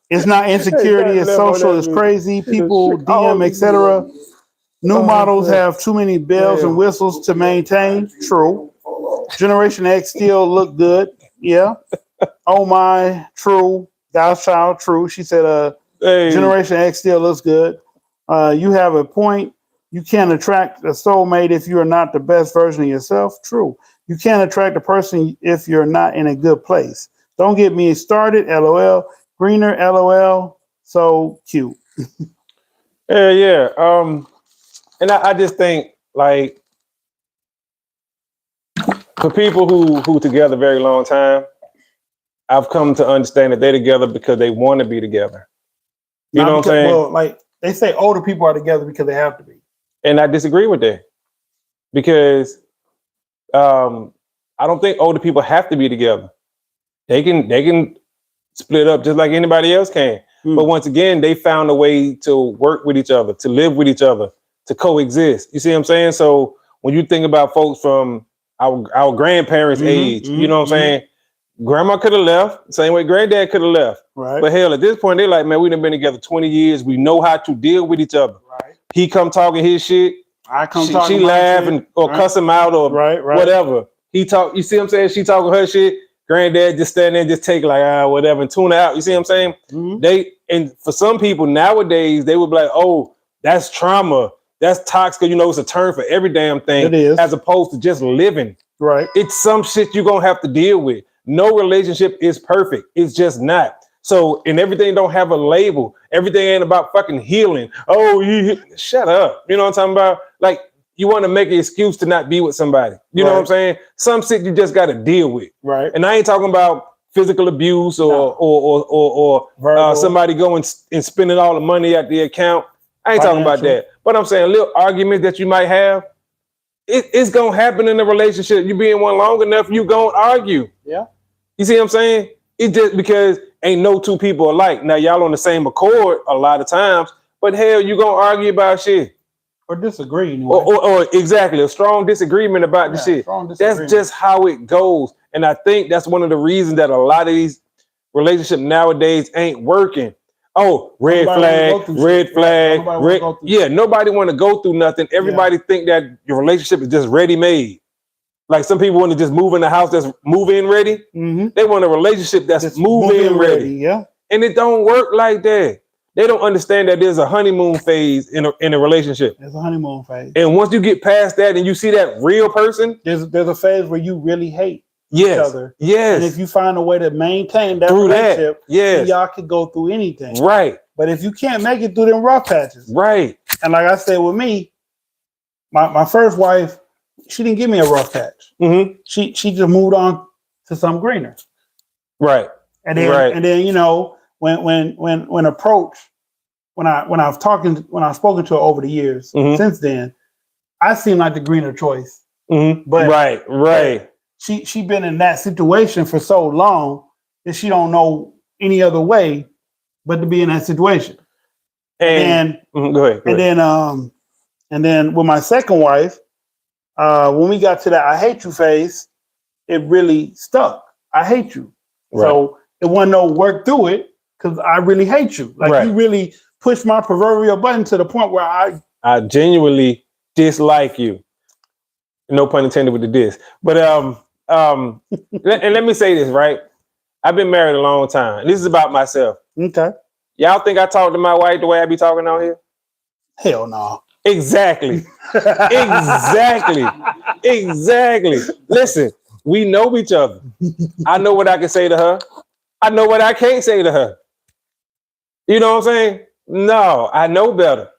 Speaker 2: It's not insecurity, it's social, it's crazy. People DM, etc. New models have too many bells and whistles to maintain. True. Generation X still look good. Yeah. Oh my, true. God's child, true. She said, Generation X still looks good. You have a point. You can't attract a soulmate if you are not the best version of yourself. True. You can't attract a person if you're not in a good place. Don't get me started. LOL. Greener. LOL. So cute.
Speaker 1: Yeah. And I just think, like, for people who together a very long time, I've come to understand that they're together because they want to be together. You know what I'm saying?
Speaker 2: Well, like they say, older people are together because they have to be.
Speaker 1: And I disagree with that because I don't think older people have to be together. They can split up just like anybody else can. But once again, they found a way to work with each other, to live with each other, to coexist. You see what I'm saying? So when you think about folks from our grandparents' age, you know what I'm saying? Grandma could have left, same way granddad could have left. Right. But hell, at this point, they're like, man, we've been together 20 years. We know how to deal with each other. Right. He come talking his shit. She laugh or cuss him out or whatever. He talk. You see what I'm saying? She talking her shit. Granddad just stand there and just take like whatever and tune it out. You see what I'm saying? And for some people nowadays, they would be like, oh, that's trauma. That's toxic. You know, it's a term for every damn thing. It is. As opposed to just living. Right. It's some shit you're gonna have to deal with. No relationship is perfect. It's just not. So, and everything don't have a label. Everything ain't about fucking healing. Oh, shut up. You know what I'm talking about? Like, you want to make an excuse to not be with somebody. You know what I'm saying? Some shit you just got to deal with. Right. And I ain't talking about physical abuse or somebody going and spending all the money at the account. I ain't talking about that. But I'm saying little arguments that you might have, it's going to happen in a relationship. You be in one long enough, you going to argue. Yeah. You see what I'm saying? It just because ain't no two people alike. Now y'all on the same accord a lot of times, but hell, you gonna argue about shit.
Speaker 2: Or disagree. Anyway.
Speaker 1: Or exactly, a strong disagreement about the shit. That's just how it goes. And I think that's one of the reasons that a lot of these relationships nowadays ain't working. Oh, red flag. Yeah, nobody want to go through nothing. Everybody think that your relationship is just ready-made. Like some people want to just move in the house that's move-in ready.
Speaker 2: Mm-hmm.
Speaker 1: They want a relationship that's move-in ready.
Speaker 2: Yeah.
Speaker 1: And it don't work like that. They don't understand that there's a honeymoon phase in a relationship.
Speaker 2: There's a honeymoon phase.
Speaker 1: And once you get past that and you see that real person,
Speaker 2: there's a phase where you really hate each other.
Speaker 1: Yes.
Speaker 2: And if you find a way to maintain that relationship, then y'all can go through anything.
Speaker 1: Right.
Speaker 2: But if you can't make it through them rough patches.
Speaker 1: Right.
Speaker 2: And like I said with me, my first wife, she didn't give me a rough patch.
Speaker 1: Mm-hmm.
Speaker 2: She just moved on to some greener.
Speaker 1: Right.
Speaker 2: And then you know, when approached, when I've spoken to her over the years since then, I seem like the greener choice.
Speaker 1: Mm-hmm.
Speaker 2: But
Speaker 1: right.
Speaker 2: She been in that situation for so long that she don't know any other way but to be in that situation. And
Speaker 1: go ahead.
Speaker 2: And then with my second wife, when we got to that I hate you phase, it really stuck. I hate you. Right. So it wasn't no work through it because I really hate you. Like you really pushed my proverbial button to the point where I
Speaker 1: genuinely dislike you. No pun intended with the diss. But and let me say this, right? I've been married a long time. This is about myself.
Speaker 2: Okay.
Speaker 1: Y'all think I talk to my wife the way I be talking out here?
Speaker 2: Hell no.
Speaker 1: Exactly. Exactly. Listen, we know each other. I know what I can say to her. I know what I can't say to her. You know what I'm saying? No, I know better.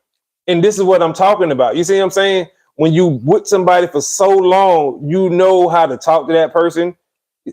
Speaker 1: And this is what I'm talking about. You see what I'm saying? When you with somebody for so long, you know how to talk to that person,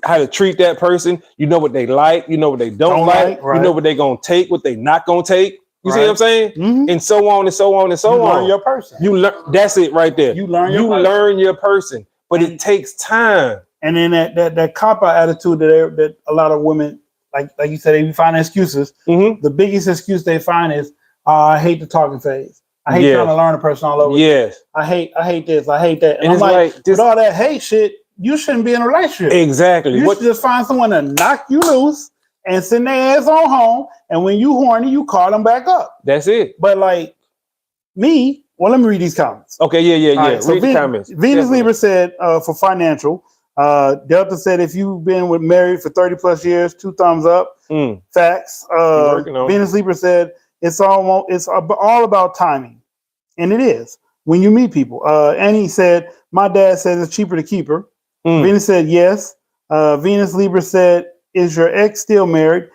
Speaker 1: how to treat that person. You know what they like. You know what they don't like. Right. You know what they're going to take, what they not going to take. You see what I'm saying? Mm-hmm. And so on and so on and so on.
Speaker 2: You learn your person.
Speaker 1: You learn. That's it right there.
Speaker 2: You learn your
Speaker 1: person. But it takes time.
Speaker 2: And then that cop-out attitude that a lot of women, like you said, they find excuses. Mm-hmm. The biggest excuse they find is, I hate the talking phase. I hate trying to learn a person all over.
Speaker 1: Yes.
Speaker 2: I hate this. I hate that. And I'm like with all that hate shit, you shouldn't be in a relationship.
Speaker 1: Exactly.
Speaker 2: You should just find someone to knock you loose and send their ass on home. And when you horny, you call them back up.
Speaker 1: That's it.
Speaker 2: But like me, well, let me read these comments.
Speaker 1: Okay, yeah.
Speaker 2: Right, so
Speaker 1: read the comments.
Speaker 2: Venus Libra said, for financial, Delta said, if you've been married for 30 plus years, 2 thumbs up. Facts. Venus Libra said, it's all about timing. And it is when you meet people. Annie said, my dad says it's cheaper to keep her. Venus said, yes. Venus Libra said, is your ex still married?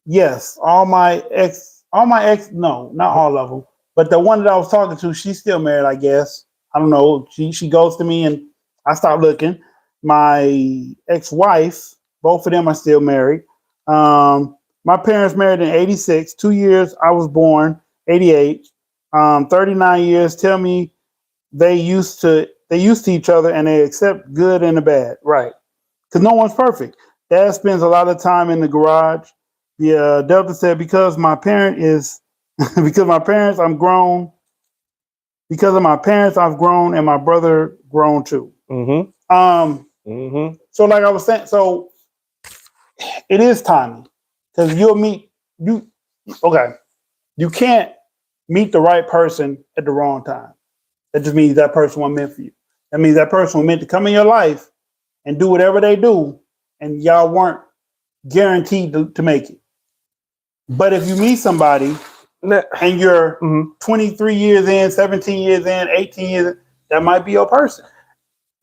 Speaker 2: Yes. All my ex, no, not all of them. But the one that I was talking to, she's still married, I guess. I don't know. She goes to me and I stopped looking. My ex-wife, both of them are still married. My parents married in 86, 2 years. I was born, 88. 39 years. Tell me they used to each other and they accept good and the bad. Right. Because no one's perfect. Dad spends a lot of time in the garage. Yeah, Delta said, because of my parents, I've grown. Because of my parents, I've grown and my brother grown too. Mm-hmm. So like I was saying, so it is timing. Because you can't meet the right person at the wrong time. That just means that person wasn't meant for you. That means that person was meant to come in your life and do whatever they do, and y'all weren't guaranteed to make it. But if you meet somebody and you're 23 years in, 17 years in, 18 years in, that might be your person.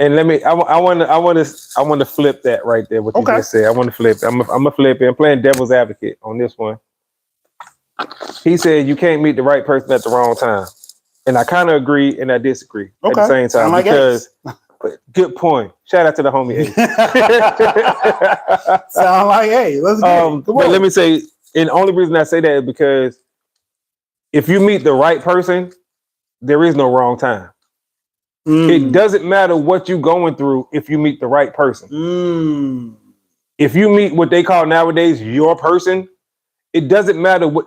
Speaker 1: And I want to flip that right there. What you just said. I want to flip it. I'm gonna flip it. I'm playing devil's advocate on this one. He said you can't meet the right person at the wrong time. And I kind of agree and I disagree at the same time. Because good point. Shout out to the homie A.
Speaker 2: Sound like, hey, let's go.
Speaker 1: But let me say, and the only reason I say that is because if you meet the right person, there is no wrong time. It doesn't matter what you're going through if you meet the right person. if you meet what they call nowadays your person, it doesn't matter what.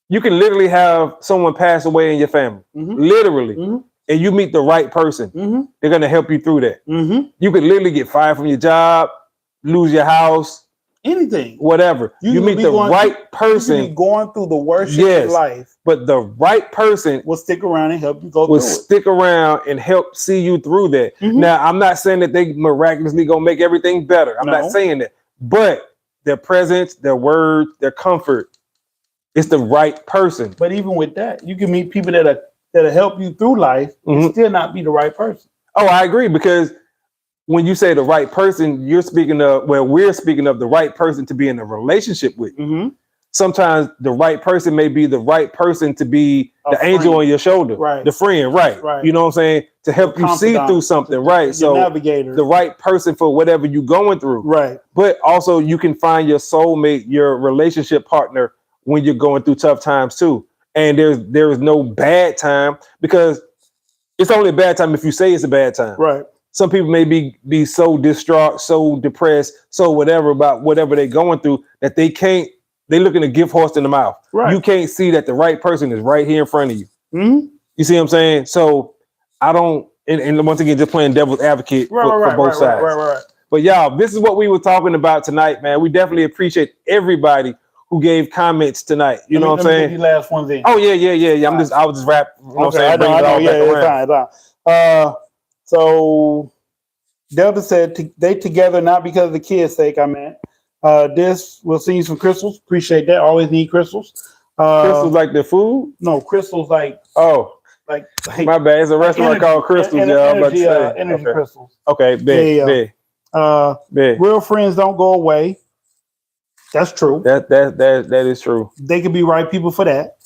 Speaker 1: You can literally have someone pass away in your family, literally, and you meet the right person. They're gonna help you through that. You could literally get fired from your job, lose your house,
Speaker 2: anything,
Speaker 1: whatever. You meet the right person.
Speaker 2: You could be going through the worst shit in life,
Speaker 1: but the right person
Speaker 2: will stick around and help you go through it.
Speaker 1: Will stick around and help see you through that. Now, I'm not saying that they miraculously gonna make everything better. I'm not saying that, but their presence, their words, their comfort. It's the right person.
Speaker 2: But even with that, you can meet people that'll help you through life and still not be the right person.
Speaker 1: Oh, I agree, because when you say the right person, we're speaking of the right person to be in a relationship with. Sometimes the right person may be the right person to be the angel on your shoulder, the friend, right? You know what I'm saying? To help you see through something, right? So
Speaker 2: navigator,
Speaker 1: the right person for whatever you're going through,
Speaker 2: right?
Speaker 1: But also you can find your soulmate, your relationship partner, when you're going through tough times too. And there is no bad time, because it's only a bad time if you say it's a bad time.
Speaker 2: Right.
Speaker 1: Some people may be so distraught, so depressed, so whatever about whatever they're going through that they're looking a gift horse in the mouth.
Speaker 2: Right.
Speaker 1: You can't see that the right person is right here in front of you. You see what I'm saying? So I don't, and once again, just playing devil's advocate for both sides.
Speaker 2: Right.
Speaker 1: But y'all, this is what we were talking about tonight, man. We definitely appreciate everybody who gave comments tonight. You know what I'm saying?
Speaker 2: Let me get the last ones in.
Speaker 1: Oh yeah. I was just rap. You know what I'm saying?
Speaker 2: I know. Yeah, it's fine. So Delta said they together not because of the kids' sake. I meant this. We'll send you some crystals. Appreciate that. Always need crystals.
Speaker 1: Crystals like the food?
Speaker 2: No, crystals like like
Speaker 1: my bad. It's a restaurant called Crystals, y'all.
Speaker 2: Energy crystals.
Speaker 1: Okay, big.
Speaker 2: Real friends don't go away. That's true.
Speaker 1: That is true.
Speaker 2: They could be right people for that.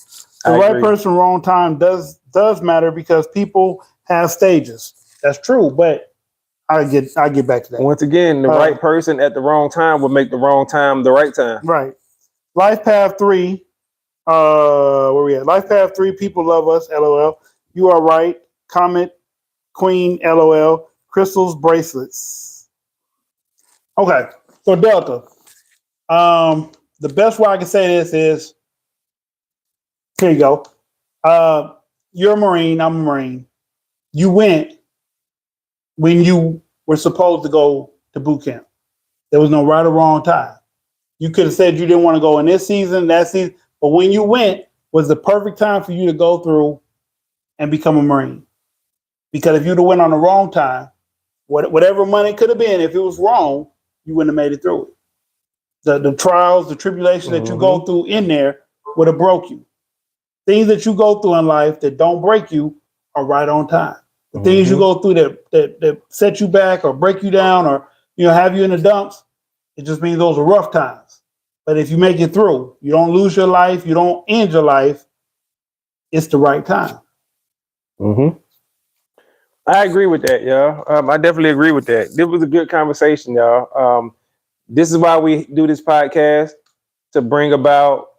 Speaker 2: The right person, wrong time does matter, because people have stages. That's true, but I get back to that.
Speaker 1: Once again, the right person at the wrong time will make the wrong time the right time.
Speaker 2: Right. Life Path 3. Where we at? Life Path 3. People love us. LOL. You are right. Comment Queen. LOL. Crystals bracelets. Okay. So Delta. The best way I can say this is, here you go. You're a Marine, I'm a Marine. You went when you were supposed to go to boot camp. There was no right or wrong time. You could have said you didn't want to go in this season, that season, but when you went was the perfect time for you to go through and become a Marine. Because if you'd have went on the wrong time, whatever money could have been, if it was wrong, you wouldn't have made it through it. The trials, the tribulations that you go through in there would have broke you. Things that you go through in life that don't break you are right on time. The things you go through that set you back or break you down or have you in the dumps, it just means those are rough times. But if you make it through, you don't lose your life, you don't end your life, it's the right time.
Speaker 1: I agree with that, y'all. I definitely agree with that. This was a good conversation, y'all. This is why we do this podcast, to bring about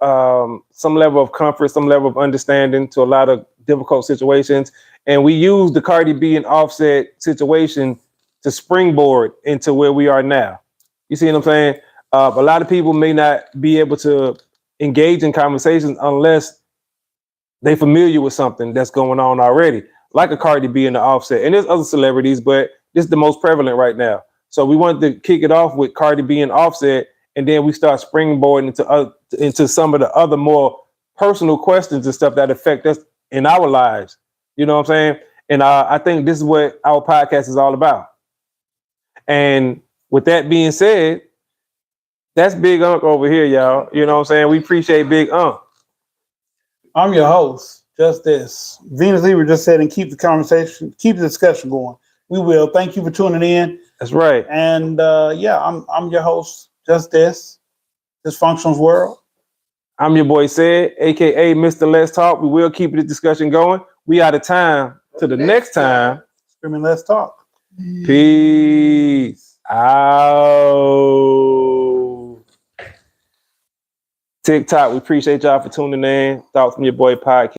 Speaker 1: some level of comfort, some level of understanding to a lot of difficult situations. And we use the Cardi B and Offset situation to springboard into where we are now. You see what I'm saying? A lot of people may not be able to engage in conversations unless they're familiar with something that's going on already, like a Cardi B and the Offset. And there's other celebrities, but this is the most prevalent right now. So we wanted to kick it off with Cardi B and Offset, and then we start springboarding into some of the other more personal questions and stuff that affect us in our lives. You know what I'm saying? And I think this is what our podcast is all about. And with that being said, that's Big Unc over here, y'all. You know what I'm saying? We appreciate Big Unc.
Speaker 2: I'm your host, Just This. Venus Lieber just said, and keep the discussion going. We will. Thank you for tuning in.
Speaker 1: That's right.
Speaker 2: And I'm your host, Just This. Dysfunctional's World.
Speaker 1: I'm your boy Said, aka Mr. Let's Talk. We will keep the discussion going. We out of time. Till the next time.
Speaker 2: Screaming Let's Talk.
Speaker 1: Peace out. TikTok, we appreciate y'all for tuning in. Thoughts from your boy podcast.